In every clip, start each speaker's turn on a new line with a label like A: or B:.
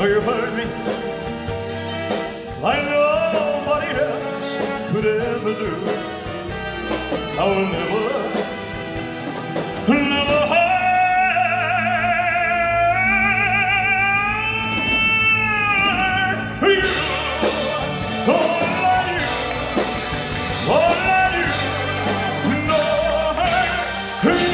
A: you heard me like nobody else could ever do. I will never hurt you. All I do, no hurt you.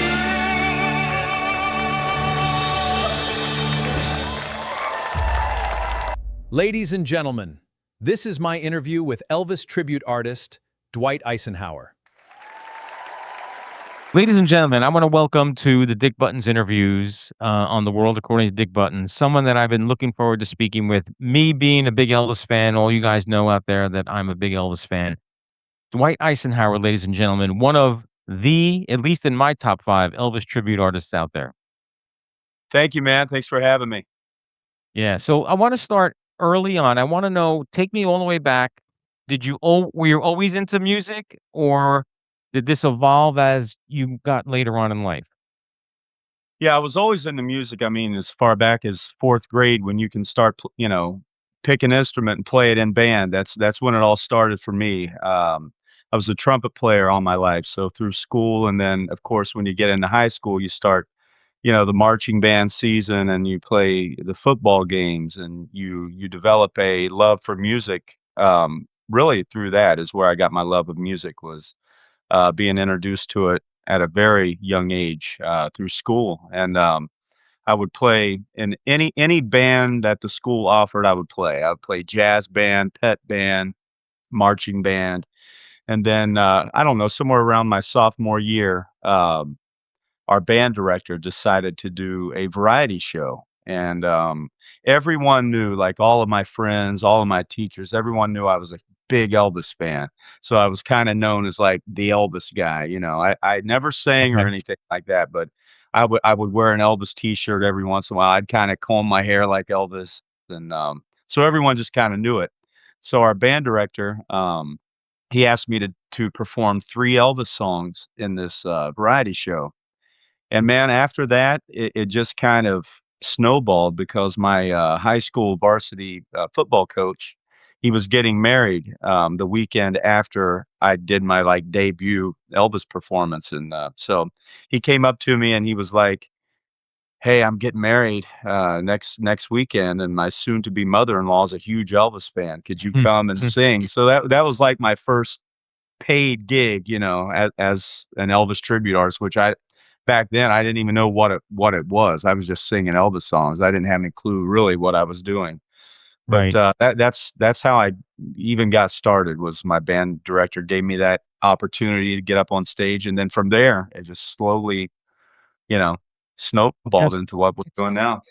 B: Ladies and gentlemen, this is my interview with Elvis Tribute Artist, Dwight Icenhower.
C: Ladies and gentlemen, I want to welcome to the Dick Buttons interviews on The World According to Dick Buttons, someone that I've been looking forward to speaking with. Me being a big Elvis fan, all you guys know out there that I'm a big Elvis fan. Dwight Icenhower, ladies and gentlemen, one of the, at least in my top 5, Elvis tribute artists out there.
D: Thank you, man. Thanks for having me.
C: Yeah, so I want to start early on. I want to know, take me all the way back. Were you always into music, or did this evolve as you got later on in life?
D: Yeah, I was always into music. I mean, as far back as 4th grade, when you can start, pick an instrument and play it in band. That's when it all started for me. I was a trumpet player all my life, so through school, and then of course when you get into high school, you start, the marching band season, and you play the football games, and you develop a love for music. Really, through that is where I got my love of music, was being introduced to it at a very young age through school. And I would play in any band that the school offered. I would play jazz band, pet band, marching band. And then I don't know, somewhere around my sophomore year, our band director decided to do a variety show. And everyone knew, like all of my friends, all of my teachers, everyone knew I was a big Elvis fan. So I was kind of known as like the Elvis guy. I never sang or
C: Okay.
D: anything like that, but I would wear an Elvis T-shirt every once in a while. I'd kind of comb my hair like Elvis, and so everyone just kind of knew it. So our band director, he asked me to perform 3 Elvis songs in this variety show. And man, after that, it just kind of snowballed, because my high school varsity football coach, he was getting married the weekend after I did my debut Elvis performance, and so he came up to me and he was like, "Hey, I'm getting married next weekend, and my soon-to-be mother-in-law is a huge Elvis fan. Could you come and sing?" So that was like my first paid gig, as an Elvis tribute artist, which back then I didn't even know what it was. I was just singing Elvis songs. I didn't have any clue really what I was doing. But
C: Right.
D: that's how I even got started. Was my band director gave me that opportunity to get up on stage, and then from there it just slowly, you know, snowballed
C: Yes.
D: into what we're
C: It's
D: doing now.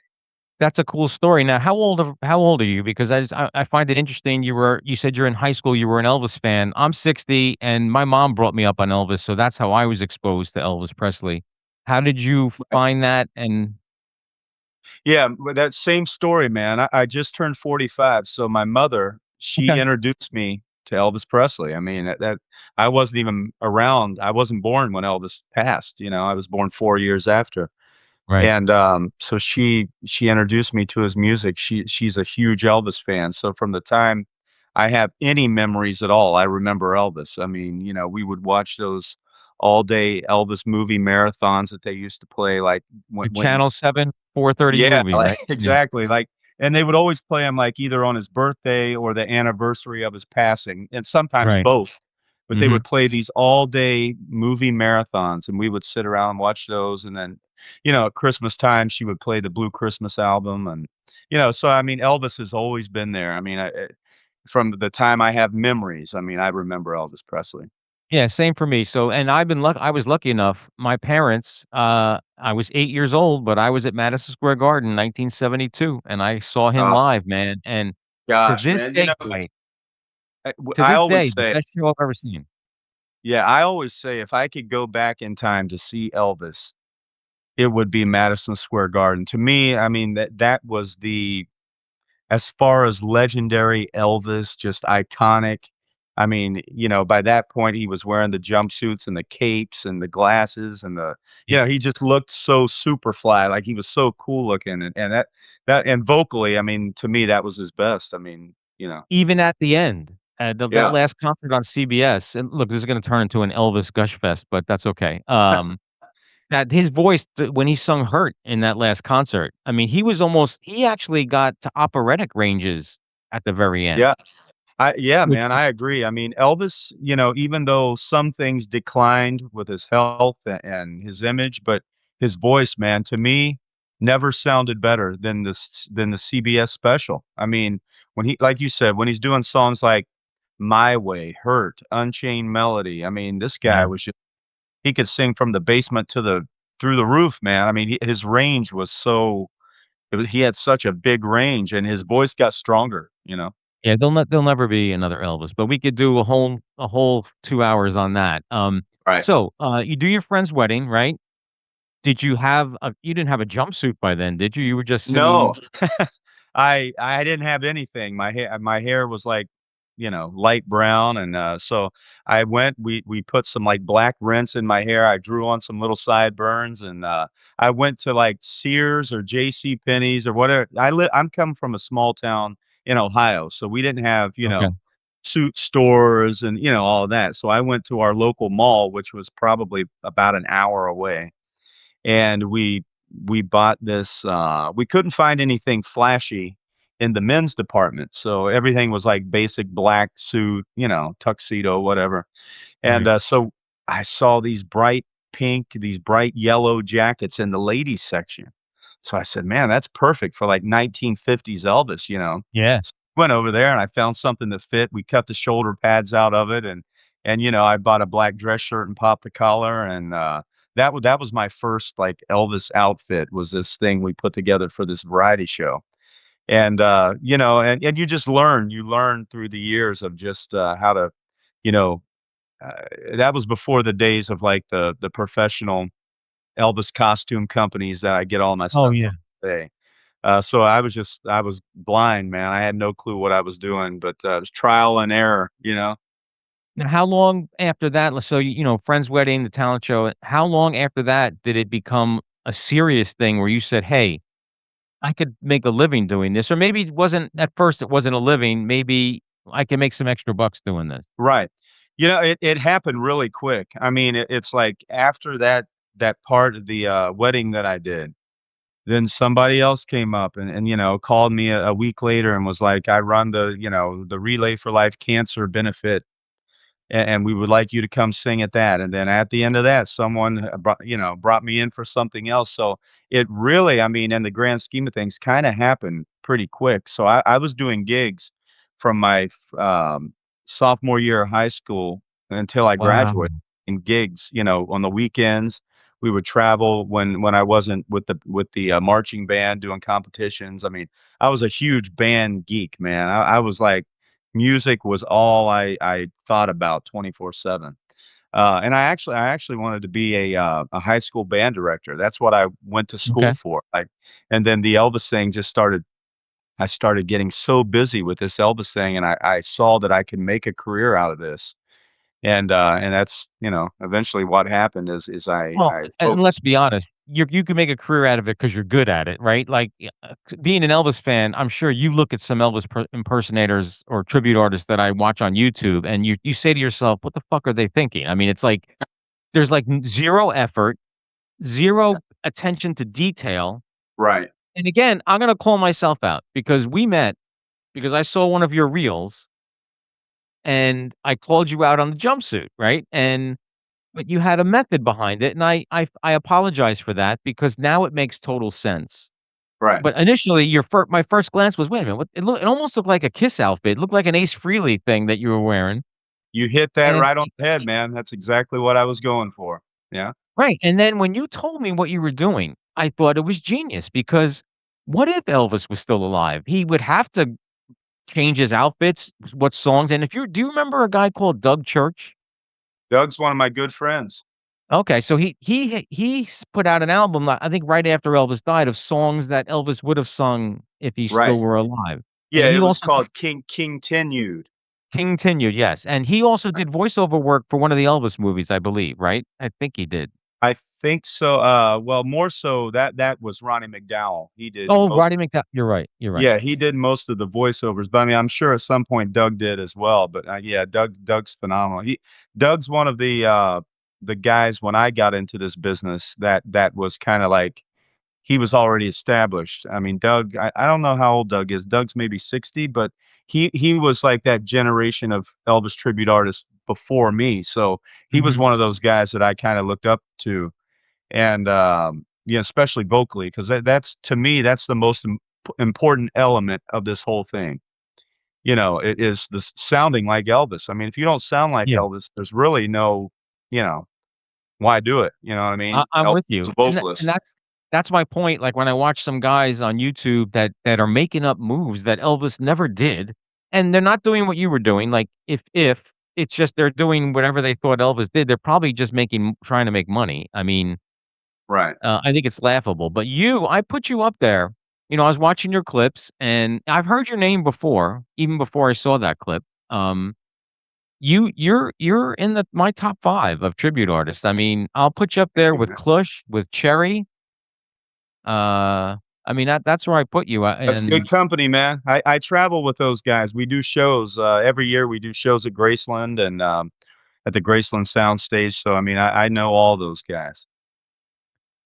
C: That's a cool story. Now, how old are you? Because I find it interesting. You said you're in high school. You were an Elvis fan. I'm 60, and my mom brought me up on Elvis, so that's how I was exposed to Elvis Presley. How did you find that? And
D: Yeah, with that same story, man. I just turned 45, so my mother, she
C: okay,
D: introduced me to Elvis Presley. I mean, that I wasn't even around. I wasn't born when Elvis passed. I was born 4 years after.
C: right,
D: And so she introduced me to his music. She's a huge Elvis fan. So from the time I have any memories at all, I remember Elvis. I mean, we would watch those all day Elvis movie marathons that they used to play, like when
C: the
D: when
C: Channel 7, 4:30
D: yeah,
C: movie,
D: like,
C: right? Yeah,
D: exactly, and they would always play him, like, either on his birthday or the anniversary of his passing, and sometimes
C: right.
D: both, but they
C: Mhm.
D: would play these all-day movie marathons, and we would sit around and watch those, and then, at Christmas time, she would play the Blue Christmas album, and, so, I mean, Elvis has always been there. I mean, from the time I have memories, I mean, I remember Elvis Presley.
C: Yeah, same for me. So, and I was lucky enough, my parents, I was 8 years old, but I was at Madison Square Garden, 1972, and I saw him
D: Oh,
C: live, man, and to
D: gosh,
C: this
D: man,
C: day, Dwight, to
D: I
C: this
D: always
C: day, the
D: say.
C: best show I've ever seen.
D: Yeah, I always say if I could go back in time to see Elvis, it would be Madison Square Garden. To me, I mean, that was as far as legendary Elvis, just iconic. I mean, by that point, he was wearing the jumpsuits and the capes and the glasses and he just looked so super fly, like he was so cool looking, and that and vocally, I mean, to me, that was his best. I mean,
C: Even at the end, that
D: yeah,
C: last concert on CBS, and look, this is gonna turn into an Elvis gush fest, but that's okay. That his voice when he sung "Hurt" in that last concert, I mean, he actually got to operatic ranges at the very end,
D: yeah. Yeah,
C: which
D: man, I agree. I mean, Elvis, even though some things declined with his health and his image, but his voice, man, to me, never sounded better than the CBS special. I mean, when he, like you said, when he's doing songs like "My Way," "Hurt," "Unchained Melody," I mean, this guy
C: yeah.
D: was just he could sing from the basement to the through the roof, man. I mean, his range was he had such a big range, and his voice got stronger.
C: Yeah, there'll never be another Elvis, but we could do a whole 2 hours on that.
D: Right.
C: So, you do your friend's wedding, right? You didn't have a jumpsuit by then, did you? You were just
D: No.
C: singing.
D: I didn't have anything. My hair was like, light brown, and, so we put some, like, black rinse in my hair. I drew on some little sideburns, and, I went to, like, Sears or J.C. Penney's or whatever. I'm coming from a small town in Ohio, so we didn't have,
C: Okay.
D: suit stores and, all of that. So I went to our local mall, which was probably about an hour away, and we bought this, we couldn't find anything flashy in the men's department, so everything was like basic black suit, tuxedo, whatever, and,
C: Right.
D: so I saw these bright pink, these bright yellow jackets in the ladies section. So I said, "Man, that's perfect for, like, 1950s Elvis."
C: Yeah.
D: So went over there and I found something that fit. We cut the shoulder pads out of it, and I bought a black dress shirt and popped the collar, and, that was my first, like, Elvis outfit, was this thing we put together for this variety show. And, and you learn through the years of just, how to, you know, that was before the days of, like, the professional Elvis costume companies that I get all my
C: Oh,
D: stuff
C: yeah.
D: from today. So I was blind, man. I had no clue what I was doing, but, it was trial and error.
C: Now how long after that so, friend's wedding, the talent show, how long after that did it become a serious thing where you said, "Hey, I could make a living doing this," or maybe it wasn't at first it wasn't a living, maybe I can make some extra bucks doing this.
D: Right. It happened really quick. I mean, it's like after that part of the, wedding that I did, then somebody else came up and, called me a week later and was like, "I run the Relay for Life cancer benefit, and we would like you to come sing at that." And then at the end of that, someone, brought me in for something else. So it really, I mean, in the grand scheme of things, kinda happened pretty quick. So I was doing gigs from my sophomore year of high school until I
C: Wow.
D: graduated, in gigs, on the weekends. We would travel when I wasn't with the marching band doing competitions. I mean, I was a huge band geek, man. I was like, music was all I thought about 24/7. And I actually wanted to be a high school band director. That's what I went to school
C: Okay.
D: for. And then the Elvis thing just started. I started getting so busy with this Elvis thing, and I saw that I could make a career out of this. And that's, eventually what happened is
C: Well,
D: I
C: and let's
D: focused.
C: be honest, you can make a career out of it because 'cause you're good at it, right? Like, being an Elvis fan, I'm sure you look at some Elvis impersonators or tribute artists that I watch on YouTube, and you say to yourself, "What the fuck are they thinking?" I mean, it's like, there's, like, 0 effort, 0 attention to detail,
D: Right.
C: and again, I'm gonna call myself out because we met because I saw one of your reels, and I called you out on the jumpsuit, right? But you had a method behind it, and I apologize for that because now it makes total sense.
D: Right.
C: But initially, my first glance was, "Wait a minute, what?" It almost looked like a Kiss outfit. It looked like an Ace Frehley thing that you were wearing,
D: You hit that
C: and
D: right on the head, man. That's exactly what I was going for. Yeah.
C: right, and then when you told me what you were doing, I thought it was genius because what if Elvis was still alive? He would have to change his outfits, what songs, and if you do you remember a guy called Doug Church?
D: Doug's one of my good friends.
C: Okay, so he put out an album, I think right after Elvis died, of songs that Elvis would have sung if he still
D: Right.
C: were alive,
D: Yeah,
C: and
D: it
C: he
D: was
C: also
D: called King Tenued.
C: Continued, yes, and he also did voiceover work for one of the Elvis movies, I believe, right? I think he did.
D: I think so, well, more so that was Ronnie McDowell. He did
C: Oh,
D: most
C: Roddy McDowall. You're right, you're right.
D: Yeah, he did most of the voiceovers, but, I mean, I'm sure at some point Doug did as well, but, yeah, Doug's phenomenal. Doug's one of the guys when I got into this business that was kinda like he was already established. I mean, Doug I don't know how old Doug is. Doug's maybe 60, but he was like that generation of Elvis tribute artists before me, so he was
C: Mhm.
D: one of those guys that I kinda looked up to, and, especially vocally, 'cause that's to me, that's the most important element of this whole thing. It is the sounding like Elvis. I mean, if you don't sound like
C: Yeah,
D: Elvis, there's really no, you know, why do it? You know what I mean?
C: I'm
D: Elvis
C: with
D: is
C: you,
D: a
C: and
D: vocalist.
C: that's my point, like, when I watch some guys on YouTube that are making up moves that Elvis never did, and they're not doing what you were doing, like, if it's just they're doing whatever they thought Elvis did, they're probably just trying to make money. I mean,
D: Right.
C: I think it's laughable, but I put you up there. I was watching your clips, and I've heard your name before, even before I saw that clip. You're in my top 5 of tribute artists. I mean, I'll put you up
D: Thank
C: there
D: you,
C: with
D: man.
C: Clush, with Cherry. I mean, that's where I put you,
D: That's good
C: and
D: company, man. I travel with those guys. We do shows, every year we do shows at Graceland and, at the Graceland Soundstage, so, I mean, I know all those guys.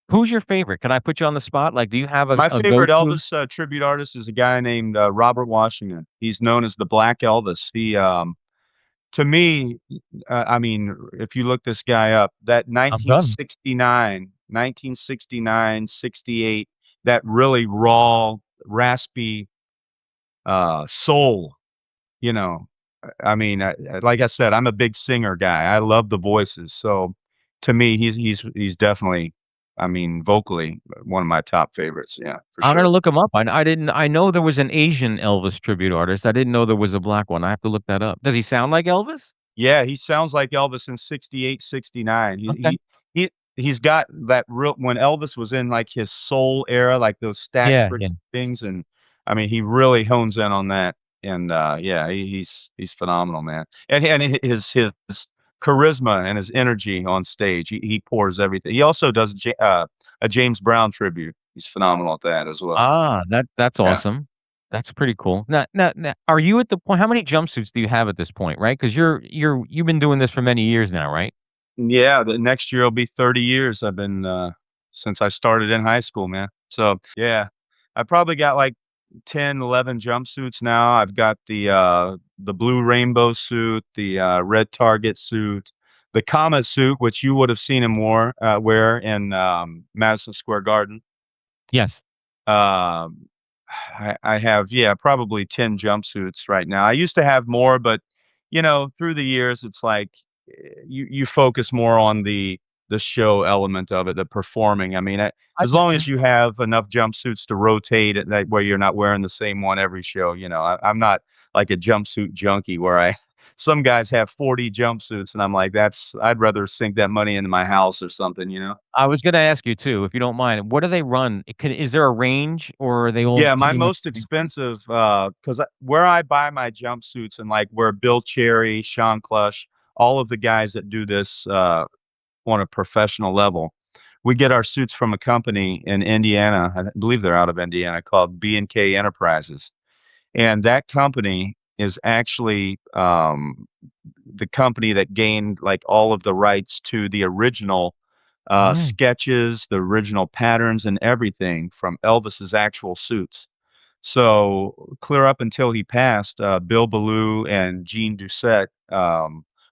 C: who's your favorite? Can I put you on the spot? Like, do you have
D: My
C: a
D: favorite
C: go-to?
D: Elvis, tribute artist is a guy named, Robert Washington. He's known as the Black Elvis. To me, I mean, if you look this guy up, that
C: I'm done.
D: 1969, 68, that really raw, raspy, soul, you know, I mean, like I said, I'm a big singer guy. I love the voices. So to me, he's definitely, I mean, vocally, one of my top favorites. Yeah, for
C: I'm gonna
D: sure.
C: look him up. I didn't I know there was an Asian Elvis tribute artist. I didn't know there was a black one. I have to look that up. Does he sound like Elvis?
D: Yeah, he sounds like Elvis in 68, 69.
C: Okay.
D: He's got that real when Elvis was in, like, his soul era, like, those Stax
C: Yeah, yeah.
D: things, and, I mean, he really hones in on that, and, yeah, he's phenomenal, man. And his charisma and his energy on stage, he pours everything. He also does a James Brown tribute. He's phenomenal at that as well.
C: That's
D: Yeah.
C: awesome. That's pretty cool. Now, are you at the point how many jumpsuits do you have at this point, right? Because you've been doing this for many years now, right?
D: Yeah, the next year will be 30 years I've been, since I started in high school, man. So, yeah, I probably got, like, 10, 11 jumpsuits now. I've got the blue rainbow suit, the, red target suit, the comet suit, which you would have seen him wear in, Madison Square Garden.
C: Yes.
D: Um, I have, yeah, probably 10 jumpsuits right now. I used to have more, but, through the years, it's like, you focus more on the show element of it, the performing. I mean,
C: I
D: as long
C: gotcha.
D: as you have enough jumpsuits to rotate it, that way you're not wearing the same one every show, I'm not like a jumpsuit junkie where some guys have 40 jumpsuits, and I'm like, I'd rather sink that money into my house or something, you know?
C: I was gonna ask you too, if you don't mind. What do they run? Is there a range or are they all
D: Yeah, my
C: pretty much
D: most
C: the same?
D: expensive, 'cause where I buy my jumpsuits and, like, where Bill Cherry, Sean Clush, all of the guys that do this, on a professional level, we get our suits from a company in Indiana, I believe they're out of Indiana, called B&K Enterprises, and that company is actually, the company that gained, like, all of the rights to the original,
C: Mm.
D: sketches, the original patterns, and everything from Elvis's actual suits. So, clear up until he passed, Bill Ballou and Gene Doucette,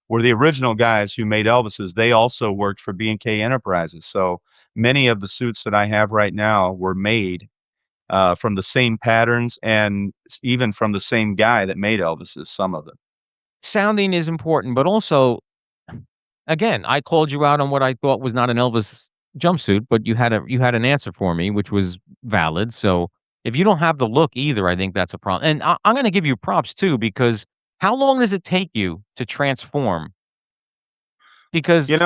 D: were the original guys who made Elvis's. They also worked for B&K Enterprises. So, many of the suits that I have right now were made, from the same patterns and even from the same guy that made Elvis's, some of them.
C: Sounding is important, but also, again, I called you out on what I thought was not an Elvis jumpsuit, but you had an answer for me, which was valid. So if you don't have the look either, I think that's a problem. And I'm going to give you props too, because how long does it take you to transform? Because it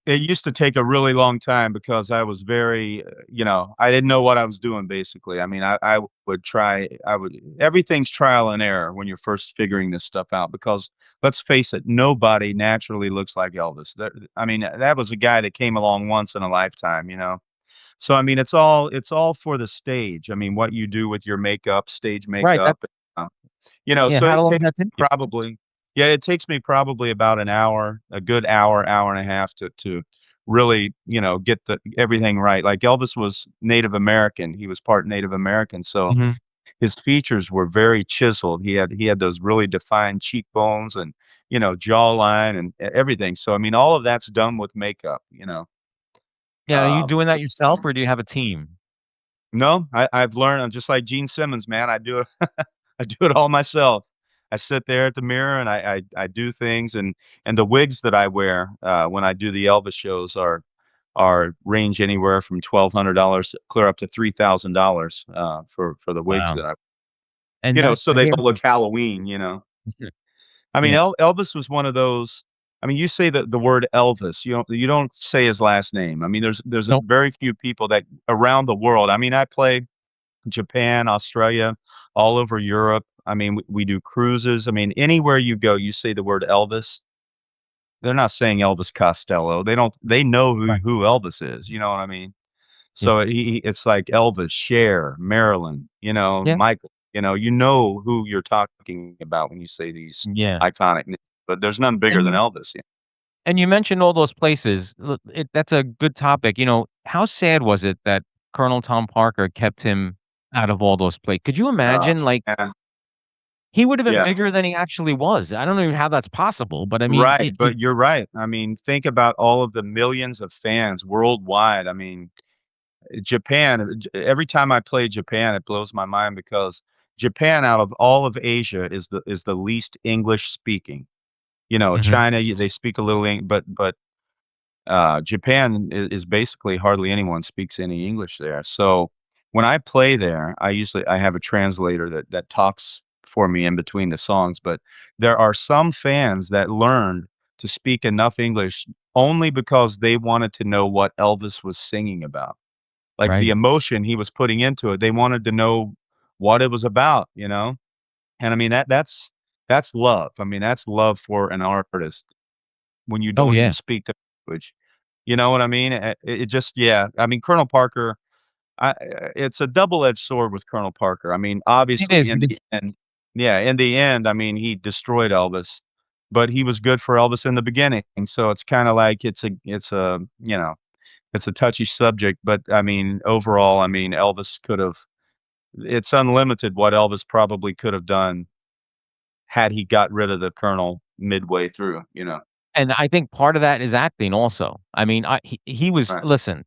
D: It used to take a really long time because I was very, I didn't know what I was doing basically. I mean, I would try, everything's trial and error when you're first figuring this stuff out because let's face it, nobody naturally looks like Elvis. I mean, that was a guy that came along once in a lifetime. So, I mean, it's all for the stage. I mean, what you do with your makeup, stage
C: right, that
D: makeup, uh,
C: yeah,
D: so
C: how
D: it
C: long
D: takes
C: does that take you?
D: probably yeah, it takes me probably about an hour, a good hour, hour and a half to really, get everything right. Like Elvis was Native American. He was part Native American, so
C: Mhm.
D: his features were very chiseled. He had those really defined cheekbones and, jawline and everything. So I mean, all of that's done with makeup.
C: Yeah, are you
D: Um
C: doing that yourself, or do you have a team?
D: No, I've learned I'm just like Gene Simmons, man. I do it I do it all myself. I sit there at the mirror and I do things and the wigs that I wear, when I do the Elvis shows are range anywhere from $1,200 clear up to $3,000, for the wigs
C: Wow.
D: that
C: And that
D: so they
C: here
D: don't look Halloween. I mean,
C: yeah,
D: Elvis was one of those. I mean, you say the word Elvis, you don't say his last name. I mean, there's
C: nope,
D: very few people that around the world. I mean, I play Japan, Australia, all over Europe. I mean, we do cruises. I mean, anywhere you go, you say the word Elvis, they're not saying Elvis Costello. They know who
C: right,
D: who Elvis is, you know what I mean?
C: yeah,
D: So it's like Elvis, Cher, Marilyn,
C: yeah,
D: Michael, you know who you're talking about when you say these
C: yeah,
D: iconic names, but there's none bigger
C: and
D: than
C: you
D: Elvis.
C: and you mentioned all those places, that's a good topic, how sad was it that Colonel Tom Parker kept him out of all those places? Could you
D: Uh,
C: imagine, like,
D: yeah,
C: he would have been
D: yeah.
C: bigger than he actually was. I don't know how that's possible, but I mean,
D: Right, but you're right. I mean, think about all of the millions of fans worldwide. I mean, Japan, every time I play Japan, it blows my mind because Japan, out of all of Asia, is the least English speaking.
C: Mhm,
D: China, they speak a little, but Japan is basically hardly anyone speaks any English there. So when I play there, I have a translator that talks for me in between the songs. But there are some fans that learned to speak enough English only because they wanted to know what Elvis was singing about, like the
C: right.
D: emotion he was putting into it. They wanted to know what it was about. And I mean that's love. I mean that's love for an artist when you
C: Oh,
D: don't even
C: yeah.
D: speak the language. You know what I mean? It just yeah. I mean, Colonel Parker, it's a double-edged sword with Colonel Parker. I mean,
C: It
D: obviously,
C: is
D: in the
C: because
D: end yeah, in the end, I mean, he destroyed Elvis, but he was good for Elvis in the beginning, and so it's kinda like it's a touchy subject, but, I mean, overall, I mean, Elvis could've it's unlimited what Elvis probably could have done had he got rid of the Colonel midway through.
C: and I think part of that is acting also. I mean, he was
D: Right.
C: listen,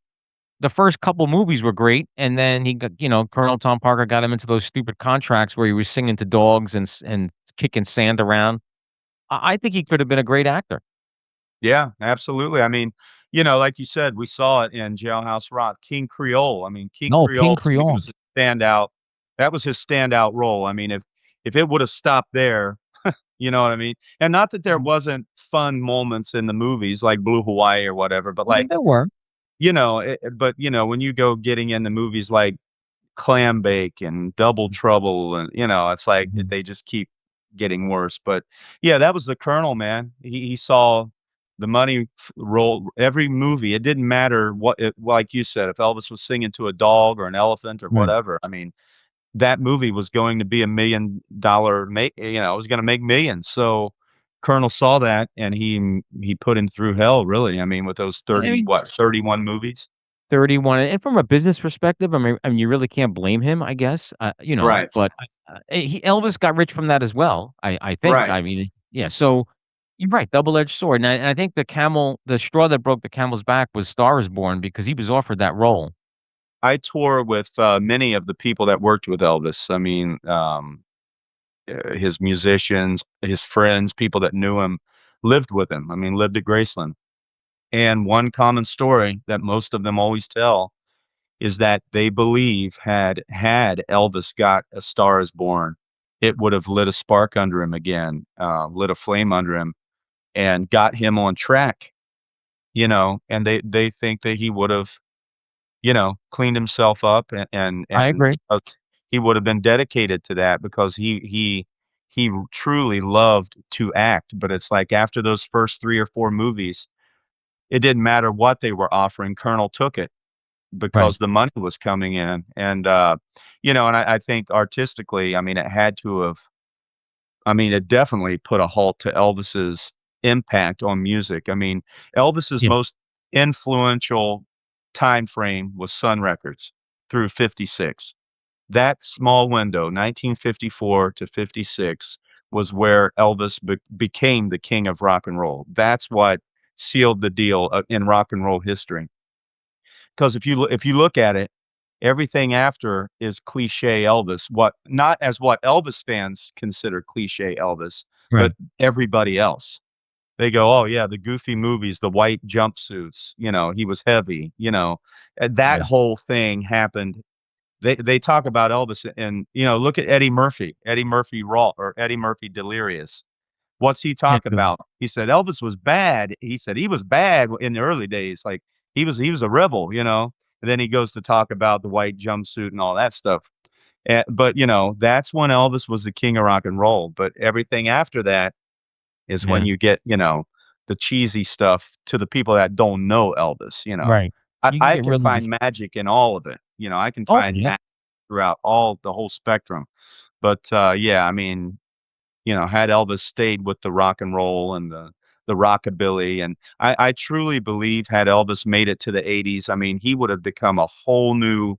C: the first couple movies were great, and then he got Colonel Tom Parker got him into those stupid contracts where he was singing to dogs and kicking sand around. I think he could have been a great actor.
D: Yeah, absolutely. I mean, like you said, we saw it in Jailhouse Rock, King Creole. I mean, King
C: No, King
D: Creole to me
C: Creole.
D: was a standout. That was his standout role. I mean, if it would have stopped there, you know what I mean? And not that there
C: Mhm.
D: wasn't fun moments in the movies like Blue Hawaii or whatever, but
C: Yeah,
D: like,
C: there were.
D: but when you go getting into movies like Clam Bake and Double Trouble and, it's like
C: Mhm.
D: they just keep getting worse, but, yeah, that was the Colonel, man. He saw the money roll every movie. It didn't matter what like you said, if Elvis was singing to a dog or an elephant or
C: Right.
D: whatever, I mean, that movie was going to be $1 million it was gonna make millions, so Colonel saw that, and he put him through hell, really, I mean, with those
C: I
D: 30
C: mean,
D: what, 31 movies?
C: 31, and from a business perspective, I mean, you really can't blame him, I guess,
D: Right,
C: but, he Elvis got rich from that as well, I think,
D: right.
C: I mean, yeah, so you're right, double-edged sword, and I think the straw that broke the camel's back was Star Is Born because he was offered that role.
D: I tour with, many of the people that worked with Elvis. I mean, his musicians, his friends, people that knew him, lived with him. I mean, lived at Graceland. And one common story that most of them always tell is that they believe had Elvis got A Star Is Born, it would have lit a spark under him again, lit a flame under him, and got him on track. and they think that he would have, cleaned himself up
C: I
D: and
C: agree.
D: he would have been dedicated to that because he truly loved to act. But it's like after those first 3 or 4 movies, it didn't matter what they were offering, Colonel took it
C: Right.
D: because the money was coming in. And and I think artistically, I mean, it definitely put a halt to Elvis's impact on music. I mean, Elvis's
C: Yeah.
D: most influential time frame was Sun Records through 56. That small window, 1954 to 56, was where Elvis became the king of rock and roll. That's what sealed the deal in rock and roll history. Because if you look at it, everything after is cliche Elvis. What not as what Elvis fans consider cliche Elvis, but
C: Right.
D: everybody else. They go, "Oh, yeah, the goofy movies, the white jumpsuits, he was heavy," and that
C: Yeah.
D: whole thing happened. They talk about Elvis and, look at Eddie Murphy, Eddie Murphy Raw or Eddie Murphy Delirious. What's he
C: Can't
D: talk
C: do it.
D: about? He said, "Elvis was bad." He said, "He was bad in the early days, like, he was a rebel," and then he goes to talk about the white jumpsuit and all that stuff. But, that's when Elvis was the king of rock and roll, but everything after that is when
C: Yeah.
D: you get, the cheesy stuff to the people that don't know Elvis.
C: Right.
D: I
C: You can
D: I
C: get
D: can
C: really.
D: find magic in all of it, I can
C: Oh,
D: find
C: yeah.
D: magic throughout the whole spectrum. But, yeah, I mean, had Elvis stayed with the rock and roll and the rockabilly, and I truly believe had Elvis made it to the '80s, I mean, he would have become a whole new,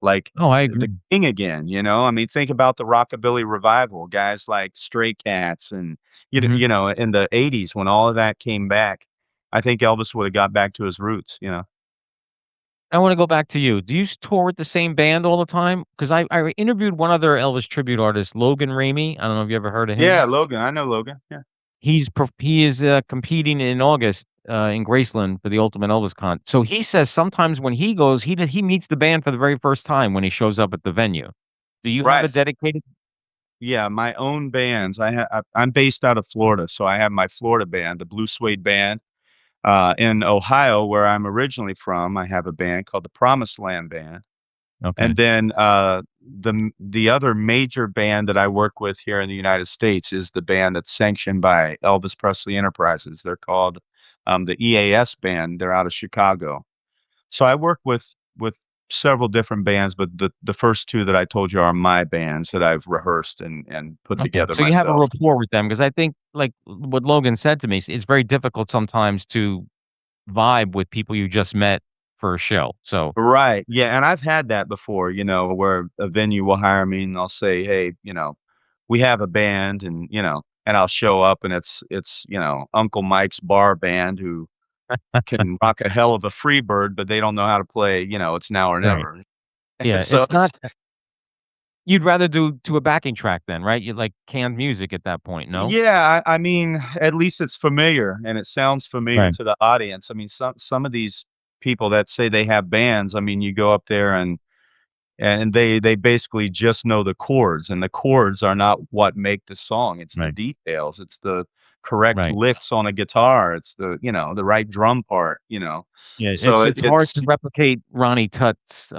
D: like,
C: Oh, I
D: the
C: agree.
D: king again. I mean, think about the rockabilly revival, guys like Stray Cats and,
C: Mhm.
D: in the '80s when all of that came back, I think Elvis would have got back to his roots.
C: I wanna go back to you. Do you tour with the same band all the time? Because I interviewed one other Elvis tribute artist, Logan Ramey. I don't know if you ever heard of
D: Yeah,
C: him.
D: Logan, I know Logan, yeah.
C: He is, competing in August, in Graceland for the Ultimate Elvis Con. So he says sometimes when he goes, he meets the band for the very first time when he shows up at the venue. Do you have a
D: Right.
C: dedicated.
D: Yeah, my own bands. I'm based out of Florida, so I have my Florida band, the Blue Suede Band. In Ohio, where I'm originally from, I have a band called the Promised Land Band. And
C: Okay.
D: then, the other major band that I work with here in the United States is the band that's sanctioned by Elvis Presley Enterprises. They're called, the EAS Band. They're out of Chicago. So I work with several different bands, but the first 2 that I told you are my bands that I've rehearsed and put
C: Okay.
D: together
C: So you have a
D: myself.
C: rapport with them because I think, like, what Logan said to me, it's very difficult sometimes to vibe with people you just met for a show. So.
D: Right, yeah, and I've had that before, where a venue will hire me and they'll say, "Hey, we have a band," and I'll show up and it's Uncle Mike's bar band who can rock a hell of a free bird, but they don't know how to play, It's Now or
C: Right.
D: Never.
C: Yeah,
D: So
C: it's not. You'd rather do to a backing track then, right? You like canned music at that point, no?
D: yeah, I mean, at least it's familiar and it sounds familiar
C: Right.
D: to the audience. I mean, some of these people that say they have bands, I mean, you go up there and they basically just know the chords, and the chords are not what make the song, it's the
C: Right.
D: details, it's the correct
C: Right.
D: licks on a guitar, it's the right drum part.
C: Yeah,
D: So
C: it's hard
D: it's
C: to replicate Ronnie Tutt's,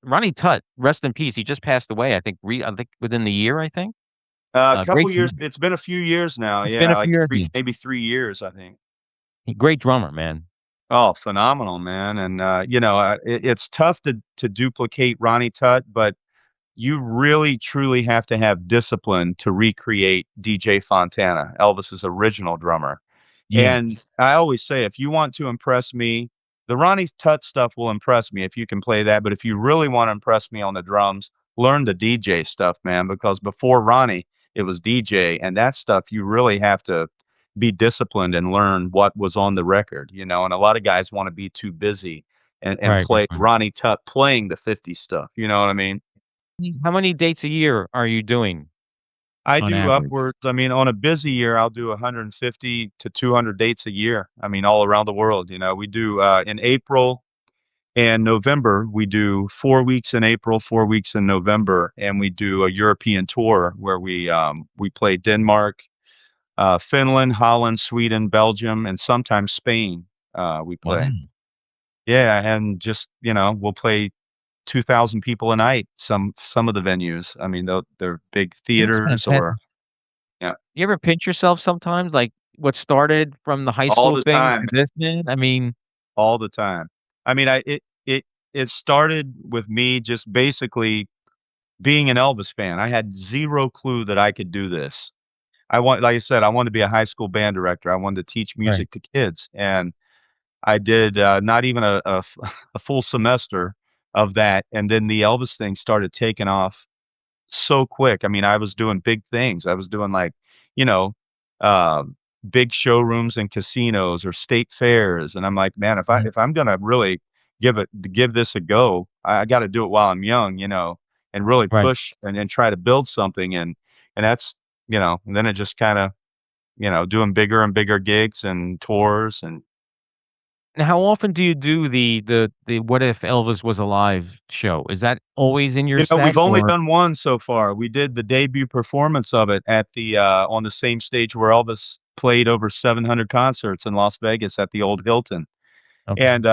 C: Ronnie Tutt, rest in peace, he just passed away, I think within the year, I think?
D: a couple
C: Great
D: years, it's been a few years now,
C: it's been
D: yeah,
C: a few
D: like
C: years.
D: 3 maybe 3 years, I think.
C: Great drummer, man.
D: Oh, phenomenal, man, and, it's tough to duplicate Ronnie Tutt, but you really truly have to have discipline to recreate DJ Fontana, Elvis's original drummer.
C: Yeah,
D: And I always say, if you want to impress me, the Ronnie Tut stuff will impress me if you can play that. But if you really want to impress me on the drums, learn the DJ stuff, man, because before Ronnie, it was DJ. And that stuff, you really have to be disciplined and learn what was on the record. And a lot of guys want to be too busy and
C: right, right,
D: play
C: right.
D: Ronnie Tut playing the 50s stuff. You know what I mean?
C: How many dates a year are you doing
D: I
C: on
D: do
C: average?
D: upwards. I mean, on a busy year, I'll do 150 to 200 dates a year. I mean, all around the world. We do in April and November, we do 4 weeks in April, 4 weeks in November, and we do a European tour where we play Denmark, Finland, Holland, Sweden, Belgium, and sometimes Spain. we
C: Wow.
D: play. Yeah, and just, we'll play 2,000 people a night, some of the venues. I mean, they're big
C: That's
D: theaters
C: fantastic.
D: or yeah,
C: You ever pinch yourself sometimes, like, what started from the high
D: all
C: school
D: the
C: thing
D: time,
C: to this, man? I mean,
D: all the time. I mean, it started with me just basically being an Elvis fan. I had 0 clue that I could do this. Like I said, I wanted to be a high school band director. I wanted to teach
C: right.
D: music to kids, and I did, not even a full semester of that, and then the Elvis thing started taking off so quick. I mean, I was doing big things. I was doing like, you know, um, big showrooms and casinos or state fairs, and I'm like, man,
C: Mhm.
D: if I'm gonna really give this a go, I got to do it while I'm young, and really
C: Right.
D: push and try to build something, and that's and then it just kind of doing bigger and bigger gigs and tours and
C: Now how often do you do the What If Elvis Was Alive show? Is that always in your
D: We've
C: set
D: only
C: or
D: done one so far. We did the debut performance of it at the, on the same stage where Elvis played over 700 concerts in Las Vegas at the old Hilton.
C: okay.
D: And,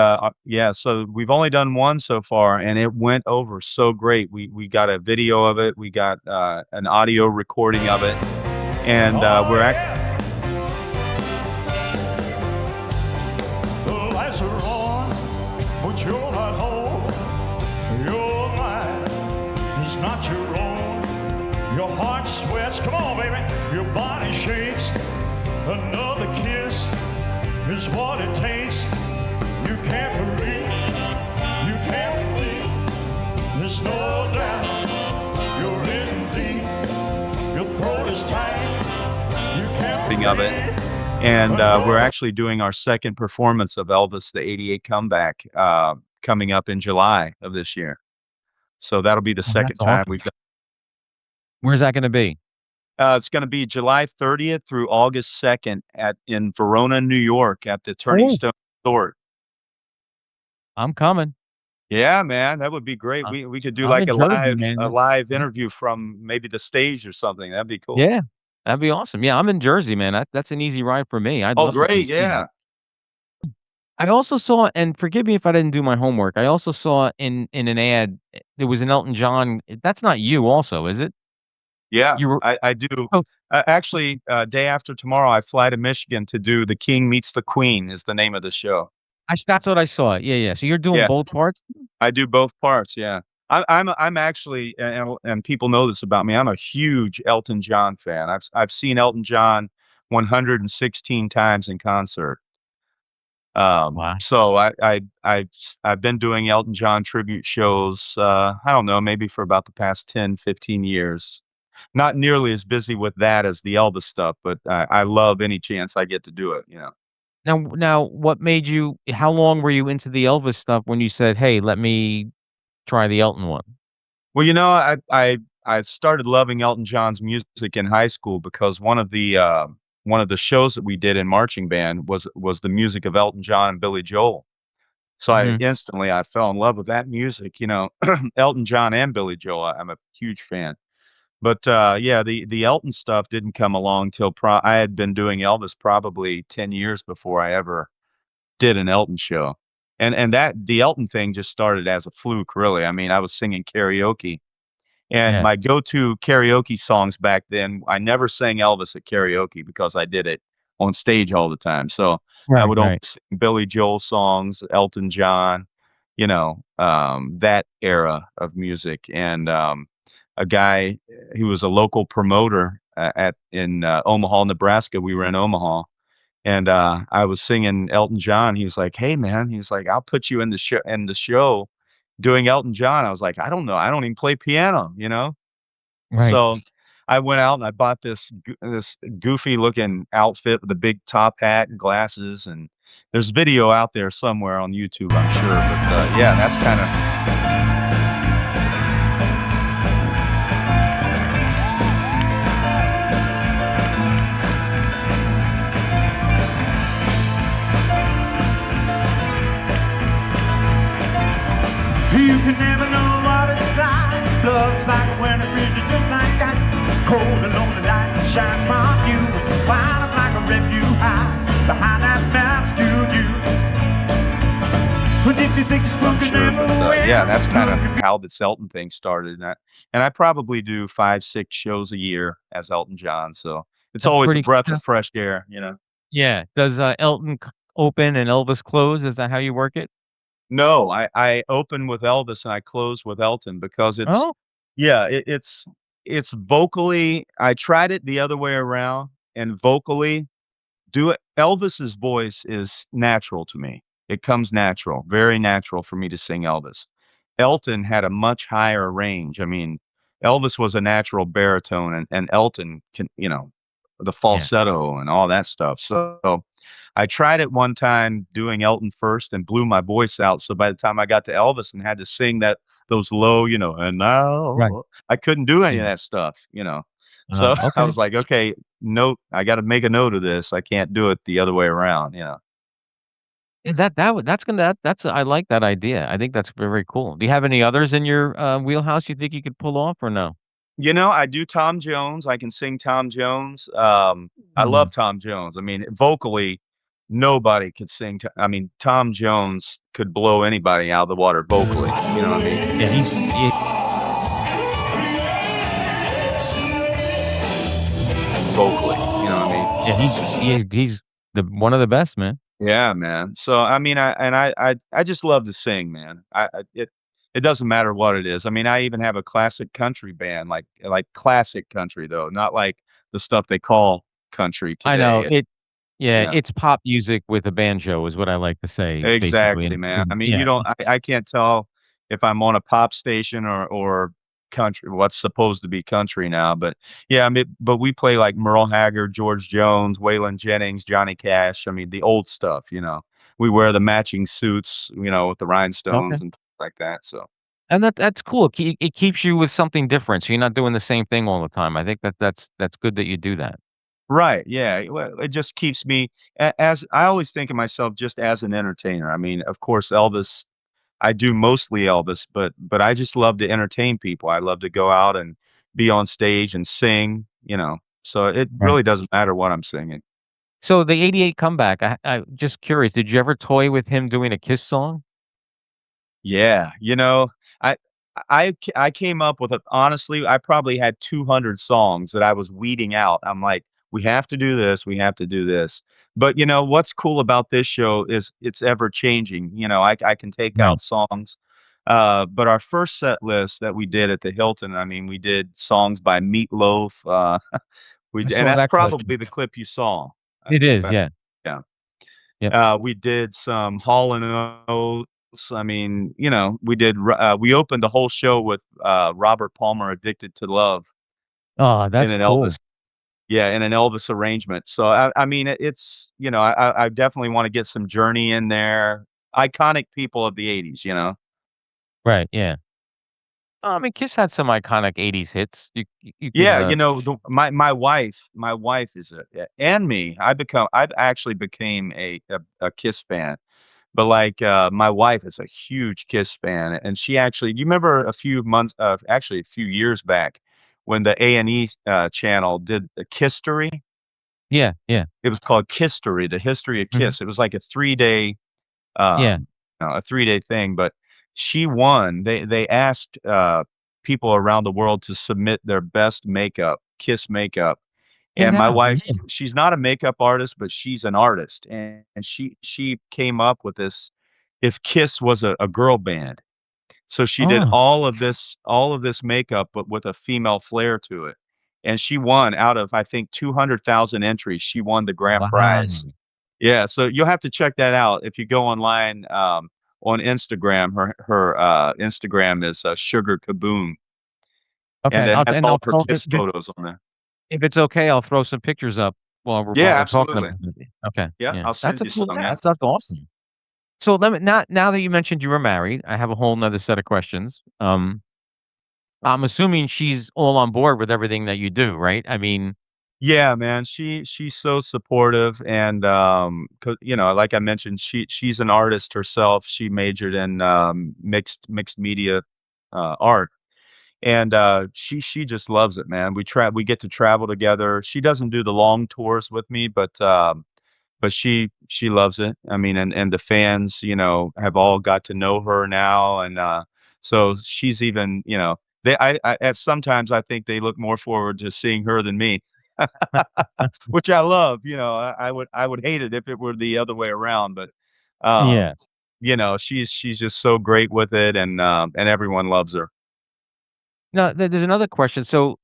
D: yeah, so we've only done one so far, and it went over so great. We got a video of it. We got, an audio recording of it, and,
A: Oh,
D: we're act
A: yeah. The lights are on, but you're not home. Your mind is not your own. Your heart sweats. Come on, baby. Your body shakes. Another kiss is what it takes. You can't believe. You can't believe. There's no doubt. You're in deep. Your throat is tight. You can't
D: recording of it.
A: breathe.
D: And, we're actually doing our second performance of Elvis, the '88 comeback, coming up in July of this year. So that'll be the
C: Oh,
D: second
C: that's
D: time
C: awesome.
D: we've done.
C: Where's that gonna be?
D: It's gonna be July 30th through August 2nd in Verona, New York at the Turning
C: Oh,
D: Stone Resort.
C: I'm coming.
D: Yeah, man, that would be great.
C: I
D: We could do
C: I'm
D: like
C: in
D: a
C: Jersey,
D: live
C: man.
D: a
C: That's
D: live interview from maybe the stage or something. That'd be cool.
C: yeah, that'd be awesome. Yeah, I'm in Jersey, man. That's an easy ride for me. I'd
D: Oh,
C: love to come
D: great,
C: see that.
D: yeah.
C: I also saw and forgive me if I didn't do my homework, I also saw in an ad, there was an Elton John that's not you also, is it?
D: Yeah,
C: You were
D: I do.
C: oh,
D: Actually, day after tomorrow, I fly to Michigan to do The King Meets the Queen is the name of the show.
C: that's what I saw. Yeah, yeah. So you're doing
D: Yeah.
C: both parts?
D: I do both parts, yeah. I'm actually and people know this about me, I'm a huge Elton John fan. I've seen Elton John 116 times in concert.
C: Wow.
D: So I've been doing Elton John tribute shows, I don't know, maybe for about the past 10, 15 years. Not nearly as busy with that as the Elvis stuff, but I love any chance I get to do it.
C: Now what made you how long were you into the Elvis stuff when you said, "Hey, let me try the Elton one?"
D: Well, I started loving Elton John's music in high school because one of the shows that we did in marching band was the music of Elton John and Billy Joel. So
C: Mhm.
D: I fell in love with that music. Elton John and Billy Joel, I'm a huge fan. But, yeah, the Elton stuff didn't come along till I had been doing Elvis probably 10 years before I ever did an Elton show. And that the Elton thing just started as a fluke, really. I mean, I was singing karaoke, and
C: Yeah.
D: my go-to karaoke songs back then, I never sang Elvis at karaoke because I did it on stage all the time. So, I
C: Right,
D: would only
C: right.
D: sing Billy Joel songs, Elton John, that era of music, and, a guy he was a local promoter at in, Omaha, Nebraska. We were in Omaha, and, I was singing Elton John. He was like, "Hey, man," he's like, "I'll put you in the show doing Elton John." I was like, "I don't know. I don't even play piano?"
C: Right.
D: So, I went out and I bought this goofy looking outfit with a big top hat and glasses, and there's video out there somewhere on YouTube, I'm sure, but, yeah, that's kinda
A: You can never know what it's like. Love's like a winter breeze, it's just like ice. Cold and lonely light that shines from you. When you find it like a refuge high behind that mask you do. you think you're
D: I'm
A: looking
D: sure,
A: in the
D: but,
A: wind,
D: yeah, that's kinda
A: look at me.
D: how this Elton thing started, and I probably do 5, 6 shows a year as Elton John, so it's
C: That's
D: always a
C: pretty
D: breath
C: cool.
D: of fresh air, you know?
C: Yeah. Does, Elton open and Elvis close? Is that how you work it?
D: No, I open with Elvis and I close with Elton because it's
C: Oh,
D: yeah, it's vocally I tried it the other way around, and vocally do it Elvis's voice is natural to me. It comes natural, very natural for me to sing Elvis. Elton had a much higher range. I mean, Elvis was a natural baritone and Elton can, the
C: yeah.
D: falsetto and all that stuff. So I tried it one time doing Elton first and blew my voice out. So by the time I got to Elvis and had to sing those low, and
C: Right.
D: now I couldn't do any
C: Yeah.
D: of that stuff. So I
C: Okay.
D: was like, okay, note, I got to make a note of this. I can't do it the other way around.
C: And that's gonna that's I like that idea. I think that's very cool. Do you have any others in your, wheelhouse you think you could pull off or no?
D: I do Tom Jones. I can sing Tom Jones. I love
C: Mm.
D: Tom Jones. I mean, vocally, nobody could sing. I mean, Tom Jones could blow anybody out of the water vocally. You know what I mean?
C: Yeah, he's yeah,
D: Vocally. You know what I mean?
C: yeah, he's the one of the best, man.
D: Yeah, man. So I mean, I just love to sing, man. It doesn't matter what it is. I mean, I even have a classic country band, like classic country though, not like the stuff they call country
C: I know,
D: today.
C: yeah,
D: Yeah.
C: it's pop music with a banjo is what I like to say, basically,
D: Exactly, man. I mean,
C: yeah,
D: you don't
C: it's
D: I can't tell if I'm on a pop station or country what's supposed to be country now, but yeah, I mean, but we play like Merle Haggard, George Jones, Waylon Jennings, Johnny Cash, I mean, the old stuff. We wear the matching suits, with the
C: okay.
D: rhinestones and like that, so
C: And that's cool. It keeps you with something different, so you're not doing the same thing all the time. I think that's good that you do that.
D: right, yeah, well, it just keeps me as I always think of myself just as an entertainer. I mean, of course, Elvis I do mostly Elvis, but I just love to entertain people. I love to go out and be on stage and sing. So it
C: Right.
D: really doesn't matter what I'm singing.
C: So the '88 comeback, I just curious, did you ever toy with him doing a Kiss song?
D: Yeah, I I came up with honestly, I probably had 200 songs that I was weeding out. I'm like, "We have to do this, we have to do this." But, what's cool about this show is it's ever changing. I can take
C: Right.
D: out songs, but our first set list that we did at the Hilton, I mean, we did songs by Meatloaf,
C: I
D: and
C: saw
D: that's
C: that clip.
D: probably the clip you saw,
C: It
D: if
C: is,
D: I
C: yeah.
D: yeah.
C: Yep.
D: We did some Hall and Oates. I mean, we opened the whole show with, Robert Palmer, "Addicted to Love"
C: Oh,
D: in
C: that's
D: an
C: cool.
D: Elvis in an Elvis arrangement. So, I mean, it's I definitely wanna get some Journey in there. Iconic people of the '80s.
C: Right, yeah. I mean, Kiss had some iconic '80s hits. You could,
D: Yeah, my wife is and me, I've actually became a Kiss fan. But, like, my wife is a huge Kiss fan, and she actually you remember a few months actually a few years back when the A&E, channel did the Kisstory?
C: yeah, yeah.
D: It was called Kisstory, The History of
C: Mhm.
D: Kiss. It was like
C: Yeah.
D: a 3-day thing, but she won. They asked, people around the world to submit their best makeup, Kiss makeup,
C: Get
D: and my
C: out,
D: wife,
C: yeah.
D: she's not a makeup artist, but she's an artist, and she came up with this, if Kiss was a girl band. So she did
C: Oh,
D: all of this makeup, but with a female flair to it, and she won out of, I think, 200,000 entries, she won the grand
C: wow.
D: prize. Yeah, so you'll have to check that out if you go online, on Instagram. Her Instagram is, Sugar Kaboom, and
C: Okay,
D: it has
C: and
D: all
C: I'll
D: of her
C: throw
D: Kiss photos on there.
C: if it's okay, I'll throw some pictures up while
D: Yeah,
C: we're talking
D: absolutely.
C: about it. Okay,
D: Yeah,
C: yeah.
D: I'll
C: That's
D: send
C: a
D: you
C: cool
D: some,
C: yeah,
D: yeah.
C: that's awesome. So let me now that you mentioned you were married, I have a whole 'nother set of questions. I'm assuming she's all on board with everything that you do, right? I mean
D: Yeah, man, she's so supportive and, 'cau like I mentioned, she's an artist herself. She majored in, mixed media, art, and, she just loves it, man. We get to travel together. She doesn't do the long tours with me, but she loves it. I mean, and the fans, have all got to know her now, and so she's even, they at sometimes I think they look more forward to seeing her than me, which I love. I would hate it if it were the other way around, but
C: Yeah.
D: um, she's just so great with it, and everyone loves her.
C: Now, there's another question. So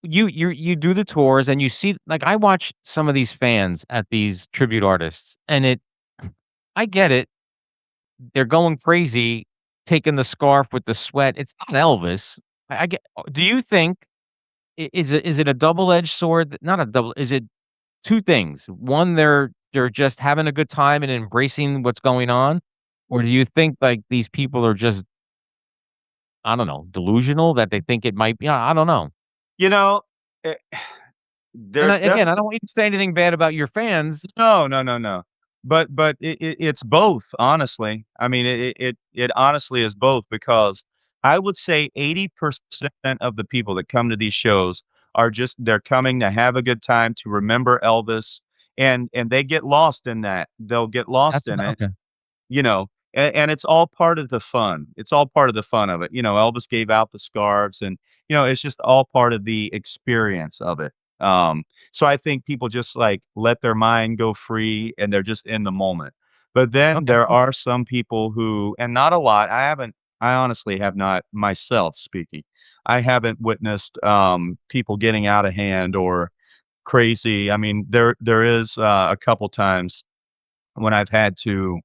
C: you do the tours and you see like I watch some of these fans at these tribute artists and I get it. They're going crazy, taking the scarf with the sweat. It's not Elvis. I get. Do you think is it a double-edged sword? Not a double. Is it two things? One, they're just having a good time and embracing what's going on, or do you think like these people are just I don't know delusional that they think it might be? I don't know.
D: You know, eh,
C: And
D: there's
C: again, I don't
D: definitely.
C: want you to say anything bad about your fans.
D: No, no, no, no. But it's both, honestly. I mean, it honestly is both because I would say 80% of the people that come to these shows are just they're coming to have a good time, to remember Elvis, and they get lost in that. They'll get lost
C: That's
D: in it,
C: okay.
D: and it's all part of the fun. It's all part of the fun of it. Elvis gave out the scarves, and it's just all part of the experience of it. So I think people just like let their mind go free, and they're just in the moment. But then
C: Okay.
D: there are some people who, and not a lot. I honestly have not myself speaking. I haven't witnessed people getting out of hand or crazy. I mean, there is a couple times when I've had to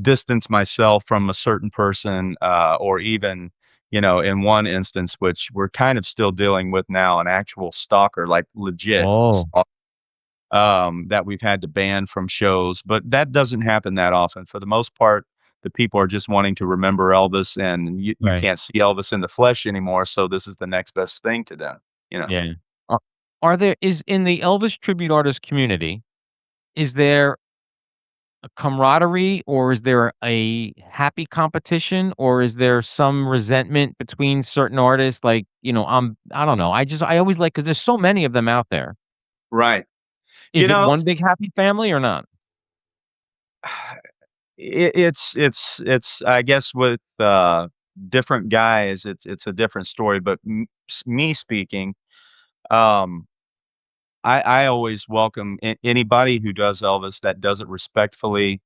D: distance myself from a certain person, or even, in one instance, which we're kind of still dealing with now, an actual stalker, like legit
C: Oh,
D: stalker, that we've had to ban from shows. But that doesn't happen that often. For the most part, the people are just wanting to remember Elvis, and you
C: right.
D: can't see Elvis in the flesh anymore. So this is the next best thing to them, you know.
C: Yeah. Are are there is in the Elvis tribute artist community, is there a camaraderie or is there a happy competition or is there some resentment between certain artists? Like, I don't know. I always like because there's so many of them out there.
D: Right. You
C: Is it
D: know,
C: one big happy family or not?
D: it's I guess with, different guys, it's a different story, but me speaking, um, I always welcome anybody who does Elvis that does it respectfully,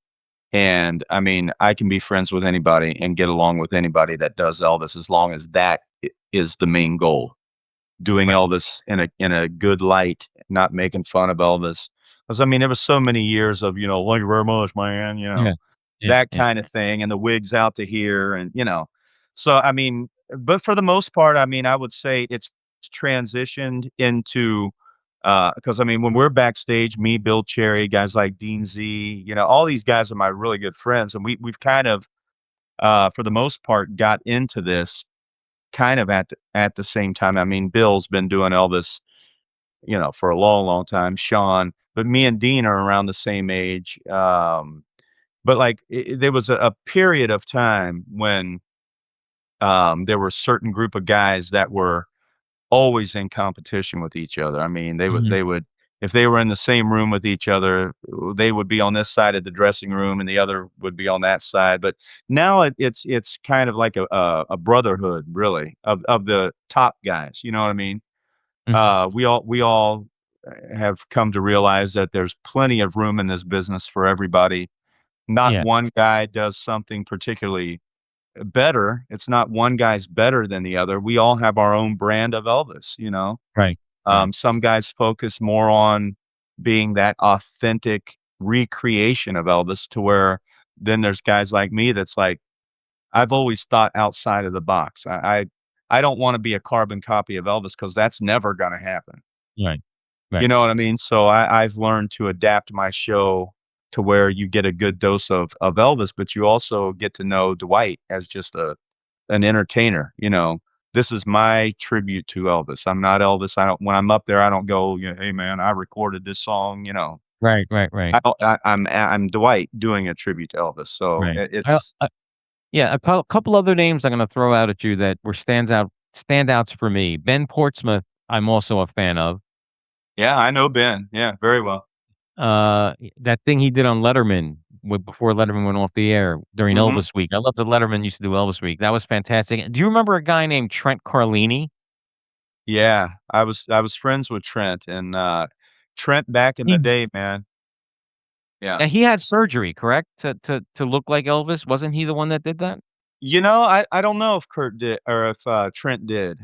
D: and, I mean, I can be friends with anybody and get along with anybody that does Elvis as long as that is the main goal. Doing
C: Right.
D: Elvis in a good light, not making fun of Elvis. Because I mean, there was so many years of, "Thank you very much, man,"
C: Yeah. Yeah.
D: that
C: Yeah.
D: kind of thing, and the wigs out to here, and, so, I mean, but for the most part, I mean, I would say it's transitioned into, because I mean, when we're backstage, me, Bill Cherry, guys like Dean Z, all these guys are my really good friends, and we've kind of, for the most part, got into this kind of at the same time. I mean, Bill's been doing Elvis, for a long, long time, Sean, but me and Dean are around the same age. But like there was a period of time when there were a certain group of guys that were always in competition with each other. I mean,
C: Mhm.
D: they would if they were in the same room with each other, they would be on this side of the dressing room and the other would be on that side. But now it's kind of like a brotherhood, really, of the top guys. You know what I mean?
C: Mhm.
D: We all have come to realize that there's plenty of room in this business for everybody. Not
C: Yeah.
D: one guy does something particularly better. It's not one guy's better than the other. We all have our own brand of Elvis.
C: Right. Right.
D: Some guys focus more on being that authentic recreation of Elvis to where then there's guys like me that's like, I've always thought outside of the box. I don't wanna be a carbon copy of Elvis because that's never gonna happen.
C: Right.
D: You
C: Right.
D: know what I mean? So I've learned to adapt my show to where you get a good dose of Elvis, but you also get to know Dwight as just an entertainer. This is my tribute to Elvis. I'm not Elvis. I don't when I'm up there, I don't go, "Hey, man, I recorded this song."
C: Right. Right. Right.
D: I don't I'm Dwight doing a tribute to Elvis, so
C: Right. I
D: it's
C: Yeah, couple other names I'm gonna throw out at you that were standouts for me. Ben Portsmouth, I'm also a fan of.
D: yeah, I know Ben. Yeah, very well.
C: that thing he did on Letterman before Letterman went off the air during
D: Mhm.
C: Elvis Week. I love that Letterman used to do Elvis Week. That was fantastic. Do you remember a guy named Trent Carlini?
D: Yeah, I was friends with Trent, and, Trent back in the
C: He's
D: day, man. Yeah.
C: and he had surgery, correct? To look like Elvis? Wasn't he the one that did that?
D: You know, I don't know if Kurt did or if, Trent did.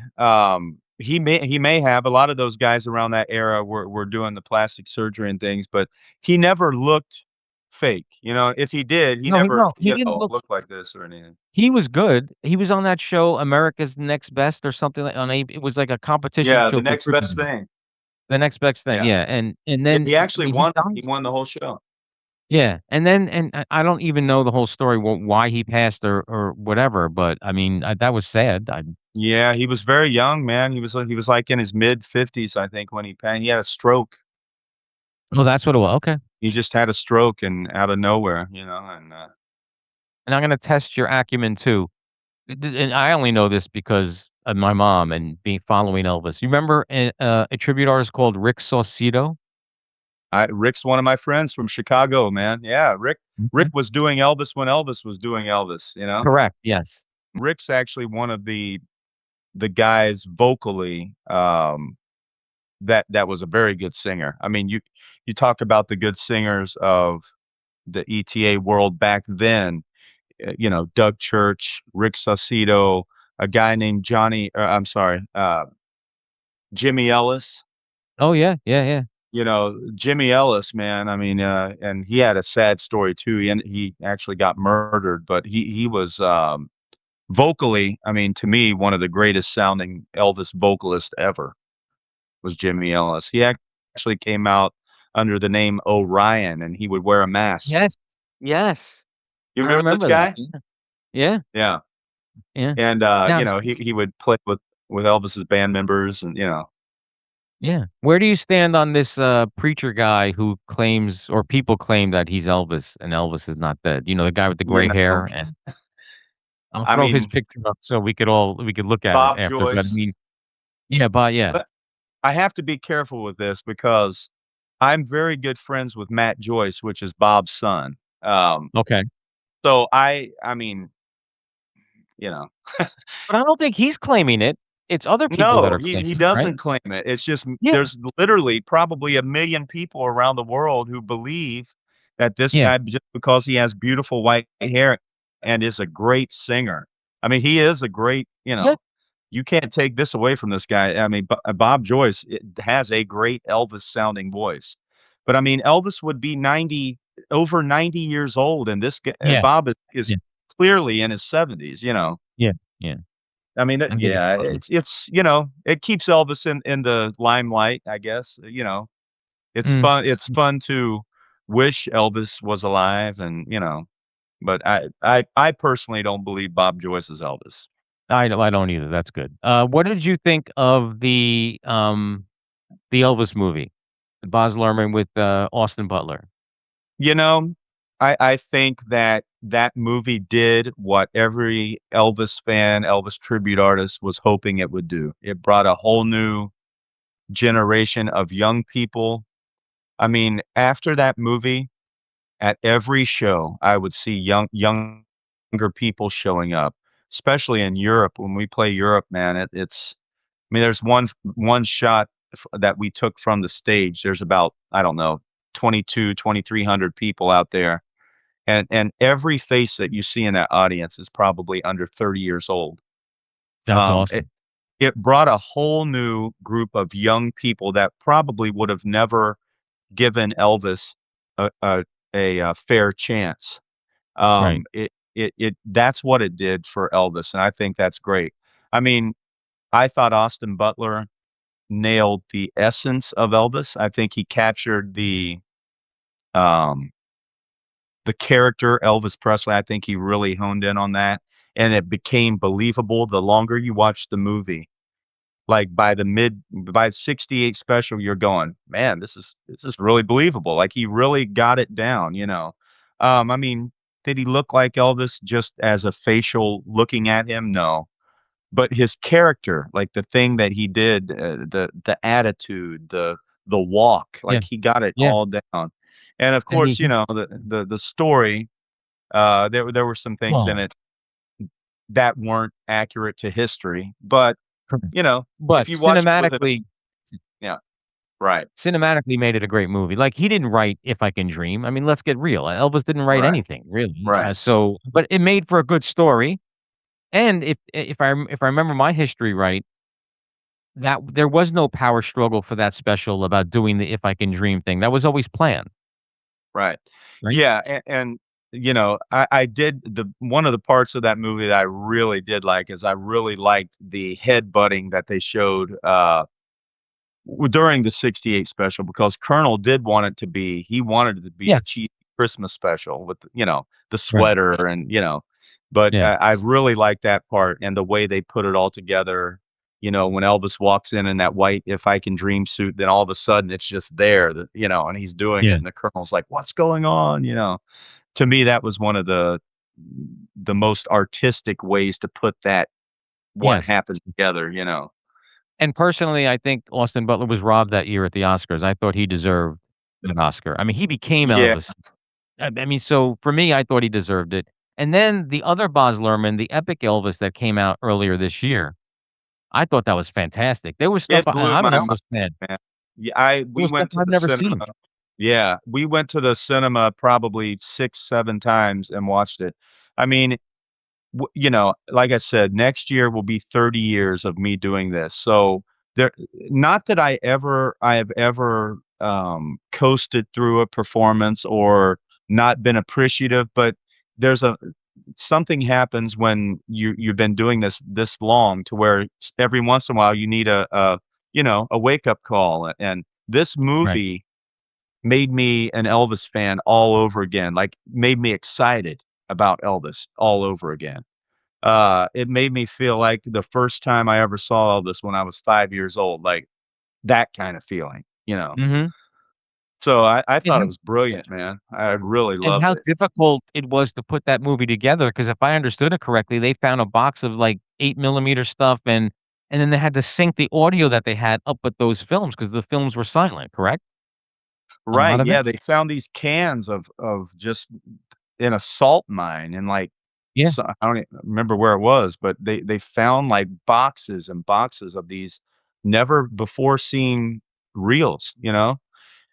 D: He may have. A lot of those guys around that era were doing the plastic surgery and things, but he never looked fake, you know? If he did, he never,
C: No, he didn't look
D: looked like this or anything.
C: he was good. He was on that show, America's Next Best or something like on A it was like a competition
D: Yeah, the
C: show for
D: next best
C: trivia.
D: thing.
C: The Next Best Thing,
D: Yeah.
C: yeah, and
D: Yeah,
C: then,
D: he
C: I
D: actually
C: mean, he
D: won. He
C: died.
D: won the whole show.
C: Yeah, and then I don't even know the whole story, why he passed or whatever, but, I mean, that was sad.
D: Yeah, he was very young, man. He was, like, in his mid-50s, I think, when he had a stroke.
C: Oh, that's what it was, okay.
D: He just had a stroke and out of nowhere, and,
C: And I'm gonna test your acumen too. And I only know this because of my mom and being following Elvis. You remember a tribute artist called Rick Saucedo?
D: Rick's one of my friends from Chicago, man. Yeah, Rick
C: Okay.
D: was doing Elvis when Elvis was doing Elvis, you know?
C: Correct, yes.
D: Rick's actually one of the guys vocally, that was a very good singer. I mean, you talk about the good singers of the ETA world back then, Doug Church, Rick Saucedo, a guy named I'm sorry, Jimmy Ellis.
C: Oh, yeah, yeah, yeah.
D: Jimmy Ellis, man, I mean, and he had a sad story too. He actually got murdered, but he was, vocally, I mean, to me, one of the greatest sounding Elvis vocalists ever was Jimmy Ellis. He actually came out under the name Orion, and he would wear a mask.
C: Yes, yes.
D: You
C: I
D: remember this
C: remember that,
D: guy?
C: yeah. Yeah,
D: Yeah,
C: yeah.
D: and,
C: Now
D: he would play with Elvis's band members and,
C: yeah. Where do you stand on this, preacher guy who claims or people claim that he's Elvis and Elvis is not dead? You know, the guy with the
D: you
C: gray
D: know,
C: hair, and I'll
D: I
C: throw his
D: mean,
C: picture up so we could look at it
D: Bob
C: after, but I
D: Joyce.
C: mean yeah, but yeah.
D: But I have to be careful with this because I'm very good friends with Matt Joyce, which is Bob's son.
C: Okay.
D: So I mean, you know
C: But I don't think he's claiming it. It's other people that
D: No,
C: are
D: he
C: claiming it, right?
D: doesn't claim it. It's just
C: Yeah,
D: there's literally probably 1,000,000 people around the world who believe that this
C: yeah,
D: guy, just because he has beautiful white hair and is a great singer. I mean, he is a great,
C: yeah,
D: you can't take this away from this guy. I mean, Bob Joyce has a great Elvis sounding voice. But I mean, Elvis would be over 90 years old, and
C: yeah,
D: Bob is
C: yeah,
D: clearly in his 70s,
C: yeah, yeah.
D: I mean,
C: I'm getting
D: yeah,
C: close.
D: it keeps Elvis in the limelight, I guess, it's
C: Mm.
D: fun to wish Elvis was alive and, but I personally don't believe Bob Joyce is Elvis.
C: I don't either, that's good. What did you think of the Elvis movie? Baz Luhrmann with, Austin Butler.
D: You know, I think that that movie did what every Elvis fan, Elvis tribute artist was hoping it would do. It brought a whole new generation of young people. I mean, after that movie, at every show, I would see younger people showing up, especially in Europe. When we play Europe, man, it's I mean, there's one shot that we took from the stage. There's about, I don't know, 2,300 people out there. And every face that you see in that audience is probably under 30 years old.
C: That's
D: Um, it,
C: awesome.
D: it brought a whole new group of young people that probably would have never given Elvis a, a, a fair chance.
C: Right.
D: That's what it did for Elvis, and I think that's great. I mean, I thought Austin Butler nailed the essence of Elvis. I think he captured um, the character Elvis Presley. I think he really honed in on that, and it became believable the longer you watch the movie. Like by 68 special, you're going, man, this is really believable. Like he really got it down. I mean, did he look like Elvis just as a facial looking at him? No. But his character, like the thing that he did, the attitude, the walk,
C: Yeah,
D: like he got it
C: yeah.
D: all down. And of
C: And
D: course, you know, the story, there were some things in
C: well,
D: it that weren't accurate to history, but,
C: correct.
D: you know,
C: But
D: if you watched it with an
C: cinematically
D: yeah, right,
C: cinematically made it a great movie. Like, he didn't write If I Can Dream. I mean, let's get real. Elvis didn't write
D: right,
C: anything, really.
D: right,
C: So but it made for a good story, and if I remember my history right, that there was no power struggle for that special about doing the If I Can Dream thing. That was always planned,
D: right.
C: right?
D: Yeah, and, you know, I did the one of the parts of that movie that I really did like is I really liked the headbutting that they showed, during the '68 special because Colonel did want it to be he wanted it to be
C: Yeah,
D: a cheap Christmas special with, you know, the
C: right.
D: sweater and, you know, but
C: Yeah,
D: I really like that part and the way they put it all together. You know, when Elvis walks in that white If I Can Dream suit, then all of a sudden it's just there, you know, and he's doing it,
C: yeah,
D: and the Colonel's like, "What's going on?" You know? To me, that was one of the most artistic ways to put that what
C: yes.
D: happened together, you know?
C: And personally, I think Austin Butler was robbed that year at the Oscars. I thought he deserved an Oscar. I mean, he became
D: Yeah,
C: Elvis. I mean, so for me, I thought he deserved it. And then the other Baz Luhrmann, the Epic Elvis that came out earlier this year, I thought that was fantastic. There was stuff
D: it blew
C: I'm
D: my
C: an
D: mind.
C: Elvis fan.
D: Man. Yeah, I
C: There
D: we
C: was stuff
D: went to
C: I've
D: the
C: never
D: cinema
C: seen.
D: yeah, we went to the cinema probably 6, 7 times and watched it. I mean, you know, like I said, next year will be 30 years of me doing this. So there, not that I have ever coasted through a performance or not been appreciative, but there's a something happens when you've been doing this long to where every once in a while you need a you know a wake up call, and this
C: Right.
D: movie made me an Elvis fan all over again, like made me excited about Elvis all over again. It made me feel like the first time I ever saw Elvis when I was 5 years old, like, that kind of feeling, you know?
C: Mhm.
D: So I
C: And
D: thought it was brilliant, man. I really loved
C: how
D: it.
C: difficult it was to put that movie together. Because if I understood it correctly, they found a box of, like, 8 millimeter stuff, and then they had to sync the audio that they had up with those films because the films were silent, correct? A lot
D: Right,
C: of it?
D: yeah, they found these cans of just in a salt mine and, like,
C: Yeah.
D: so I don't remember where it was, but they found, like, boxes and boxes of these never before seen reels, you know?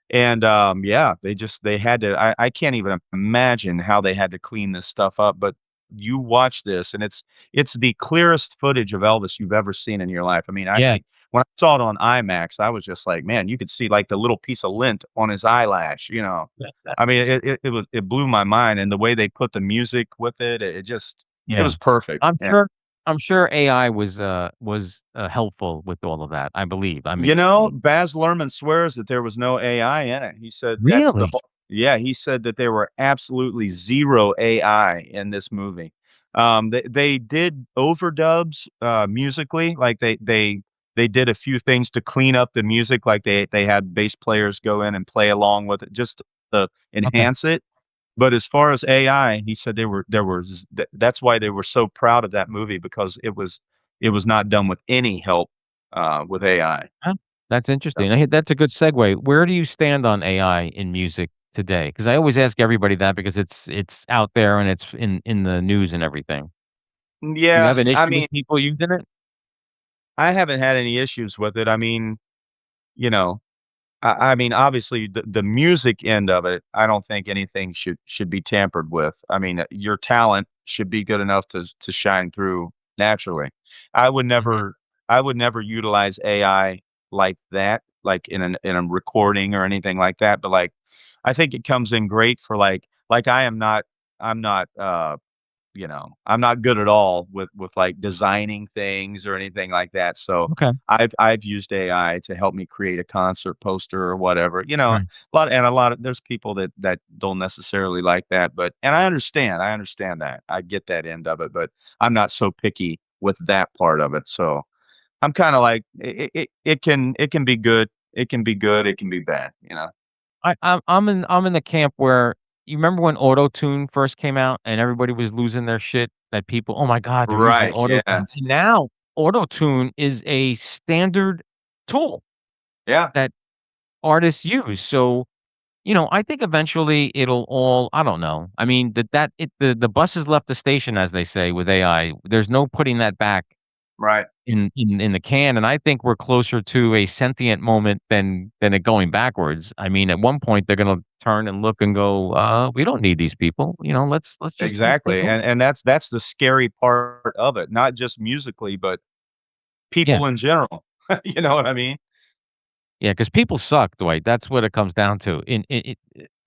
D: And, yeah, they had to I can't even imagine how they had to clean this stuff up, but you watch this, and it's the clearest footage of Elvis you've ever seen in your life. I mean,
C: Yeah.
D: I when I saw it on IMAX, I was just like, "Man, you could see, like, the little piece of lint on his eyelash," you know? I mean, it blew my mind, and the way they put the music with it, it just it
C: Yeah.
D: was perfect.
C: I'm
D: Yeah.
C: sure I'm sure AI was helpful with all of that, I believe. I
D: You
C: mean
D: know, Baz Luhrmann swears that there was no AI in it. He said that's the
C: really?
D: whole yeah, he said that there were absolutely 0 AI in this movie. They did overdubs, musically, like, they did a few things to clean up the music, like, they had bass players go in and play along with it just to
C: Okay.
D: enhance it, but as far as AI, he said there was that's why they were so proud of that movie because it was not done with any help, with AI.
C: Huh, that's interesting. That's a good segue. Where do you stand on AI in music today? Because I always ask everybody that because it's out there and it's in the news and everything. Do you have
D: Yeah,
C: an
D: I
C: issue with
D: mean,
C: people using it?
D: I haven't had any issues with it. I mean, you know, I mean, obviously, the music end of it, I don't think anything should be tampered with. I mean, your talent should be good enough to shine through naturally. I would
C: Mhm.
D: never I would never utilize AI like that, like in a recording or anything like that. But like, I think it comes in great for like I'm not you know, I'm not good at all with, like, designing things or anything like that, so
C: Okay.
D: I've used AI to help me create a concert poster or whatever, you know,
C: Right.
D: a lot of there's people that don't necessarily like that, but and I understand that, I get that end of it, but I'm not so picky with that part of it, so I'm kinda like, it can be good, it can be good, it can be bad, you know?
C: I'm in the camp where you remember when Auto-Tune first came out and everybody was losing their shit that people, "Oh my god, they're using
D: Right,
C: Auto-Tune."
D: yeah,
C: And now Auto-Tune is a standard tool
D: yeah.
C: that artists use. So I think eventually it'll all I don't know. I mean, the bus has left the station, as they say, with AI. There's no putting that back
D: Right.
C: in the can, and I think we're closer to a sentient moment than it going backwards. I mean, at one point, they're gonna turn and look and go, "We don't need these people, let's take
D: Exactly,
C: over."
D: and that's the scary part of it, not just musically, but
C: Yeah.
D: people in general. You know what I mean?
C: Yeah, because people suck, Dwight. That's what it comes down to.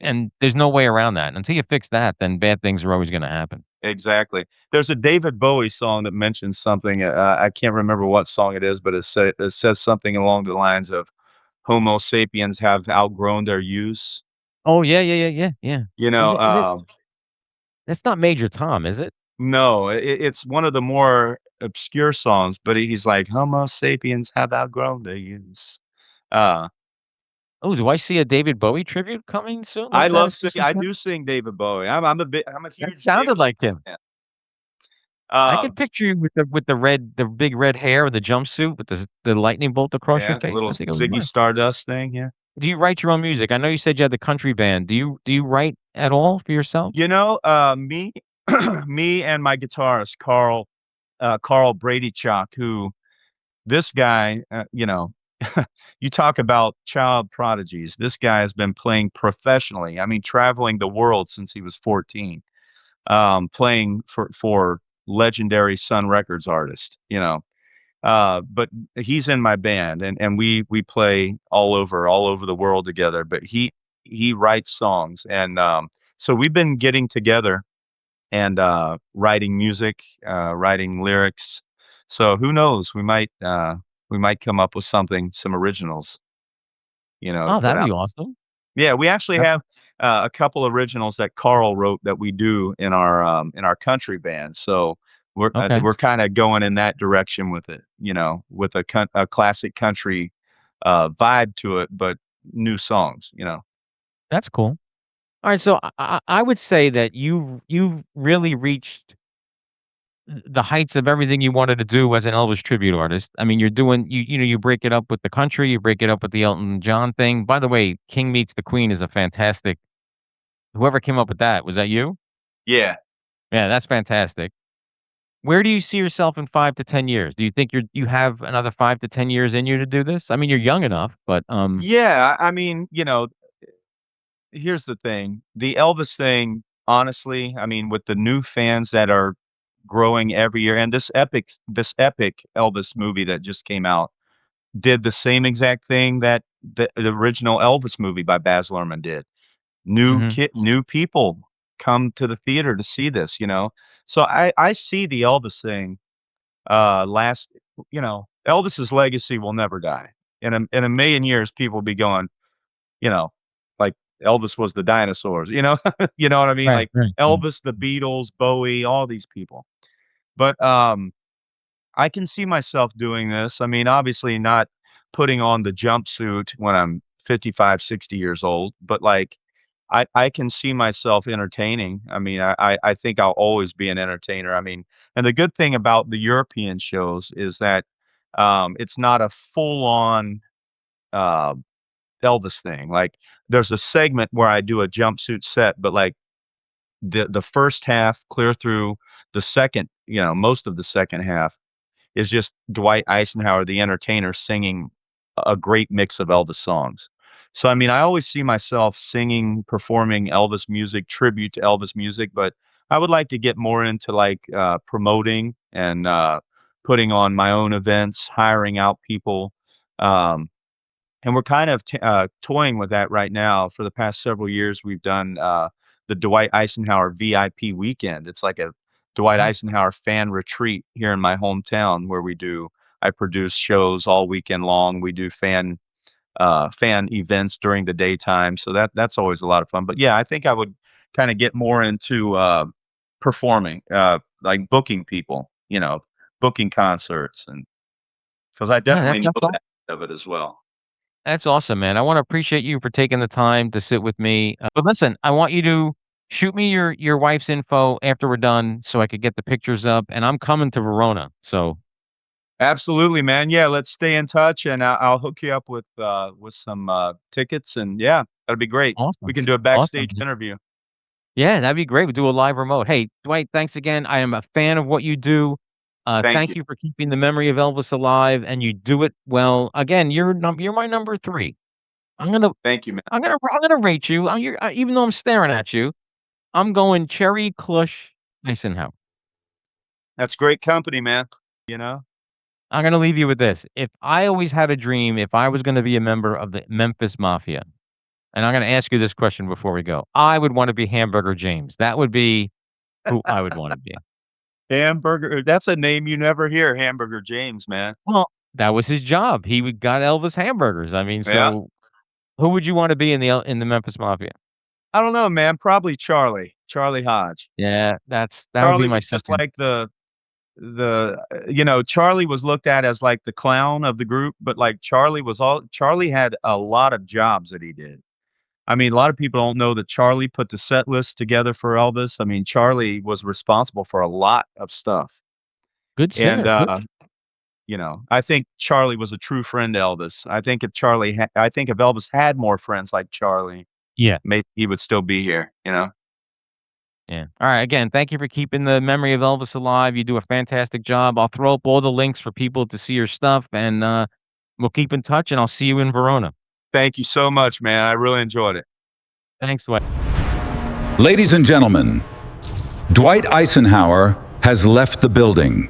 C: And there's no way around that. Until you fix that, then bad things are always gonna happen.
D: Exactly. There's a David Bowie song that mentions something, I can't remember what song it is, but it says something along the lines of Homo sapiens have outgrown their use.
C: Oh, yeah, yeah, yeah, yeah, yeah.
D: You
C: Is
D: know,
C: it that's not Major Tom, is it?
D: no, it's one of the more obscure songs, but he's like, "Homo sapiens have outgrown their use." Uh,
C: Oh, do I see a David Bowie tribute coming soon? Look at that, it's just
D: I
C: that
D: do sing David Bowie. I'm a
C: that
D: huge David
C: sounded like
D: Bowie
C: him.
D: fan.
C: I could
D: Um,
C: picture you with the big red hair, with the jumpsuit, with the lightning bolt across your
D: yeah,
C: face.
D: little
C: I think it would be
D: Ziggy
C: nice.
D: Stardust thing, yeah.
C: Do you write your own music? I know you said you had the country band. Do you write at all for yourself?
D: You know, me me and my guitarist, Carl Bradychuk, who this guy, you talk about child prodigies. This guy has been playing professionally. I mean, traveling the world since he was 14, playing for legendary Sun Records artists, but he's in my band and we play all over the world together, but he writes songs and, so we've been getting together and, writing music, writing lyrics. So who knows? We might come up with something, some originals, to
C: Oh,
D: put
C: that'd be
D: out.
C: awesome.
D: Yeah, we actually
C: That
D: have, a couple originals that Carl wrote that we do in our country band. So
C: okay.
D: we're kinda going in that direction with it, with a classic country, vibe to it, but new songs, you know?
C: That's cool. Alright, so I would say that you've really reached the heights of everything you wanted to do as an Elvis tribute artist. I mean, you're doing you break it up with the country, you break it up with the Elton John thing. By the way, King Meets the Queen is a fantastic whoever came up with that, was that you?
D: Yeah.
C: Yeah, that's fantastic. Where do you see yourself in 5 to 10 years? Do you think you have another 5 to 10 years in you to do this? I mean, you're young enough, but,
D: Yeah, I mean, here's the thing, the Elvis thing, honestly, I mean, with the new fans that are growing every year, and this epic Elvis movie that just came out did the same exact thing that the original Elvis movie by Baz Luhrmann did.
C: mhm,
D: New people come to the theater to see this, So I see the Elvis thing, last Elvis's legacy will never die. In a million years, people will be going, you know, like Elvis was the dinosaurs, you know? You know what I mean?
C: right,
D: Like
C: right, right.
D: Elvis, the Beatles, Bowie, all these people. But, I can see myself doing this. I mean, obviously not putting on the jumpsuit when I'm 55, 60 years old, but, like, I can see myself entertaining. I mean, I think I'll always be an entertainer. I mean, and the good thing about the European shows is that, it's not a full on, uh Elvis thing. Like, there's a segment where I do a jumpsuit set, but, like, the first half clear through the second, most of the second half is just Dwight Icenhower, the entertainer, singing a great mix of Elvis songs. So, I mean, I always see myself singing, performing Elvis music, tribute to Elvis music, but I would like to get more into, like, promoting and, putting on my own events, hiring out people, um and we're kind of toying with that right now. For the past several years, we've done the Dwight Eisenhower VIP weekend. It's like a Dwight
C: Mhm.
D: Eisenhower fan retreat here in my hometown where I produce shows all weekend long. We do fan events during the daytime. So that's always a lot of fun. But yeah, I think I would kind of get more into performing, like booking people, booking concerts. And because I
C: Yeah,
D: definitely know that of it as well.
C: that's awesome, man. I wanna appreciate you for taking the time to sit with me. But listen, I want you to shoot me your wife's info after we're done so I could get the pictures up, and I'm coming to Verona, so
D: Absolutely, man. Yeah, let's stay in touch, and I'll hook you up with some tickets, and yeah, That'd be great. We
C: Awesome.
D: can do a
C: Awesome.
D: backstage interview.
C: Yeah, that'd be great. We do a live remote. Hey, Dwight, thanks again. I am a fan of what you do.
D: Thank
C: Thank
D: you.
C: you for keeping the memory of Elvis alive, and you do it well. Again, you're my number 3. I'm gonna
D: Thank you, man.
C: I'm gonna rate you. Even though I'm staring at you, I'm going Cherry Clush Eisenhower.
D: That's great company, man. You know?
C: I'm gonna leave you with this. If I always had a dream, if I was gonna be a member of the Memphis Mafia, and I'm gonna ask you this question before we go, I would want to be Hamburger James. That would be who I would want to be.
D: Hamburger, that's a name you never hear, Hamburger James, man.
C: Well, that was his job. He would got Elvis hamburgers. I mean,
D: Yeah.
C: so who would you wanna be in the Memphis Mafia?
D: I don't know, man. Probably Charlie Hodge.
C: Yeah, that would be
D: Charlie
C: my
D: was just
C: second.
D: like Charlie was looked at as like the clown of the group, but like Charlie had a lot of jobs that he did. I mean, a lot of people don't know that Charlie put the set list together for Elvis. I mean, Charlie was responsible for a lot of stuff.
C: Good
D: And,
C: singer, good.
D: I think Charlie was a true friend to Elvis. I think if Elvis had more friends like Charlie,
C: Yeah,
D: maybe he would still be here, you know?
C: yeah. Alright, again, thank you for keeping the memory of Elvis alive. You do a fantastic job. I'll throw up all the links for people to see your stuff, and, we'll keep in touch, and I'll see you in Verona.
D: Thank you so much, man. I really enjoyed it.
C: Thanks, Dwight.
E: Ladies and gentlemen, Dwight Icenhower has left the building.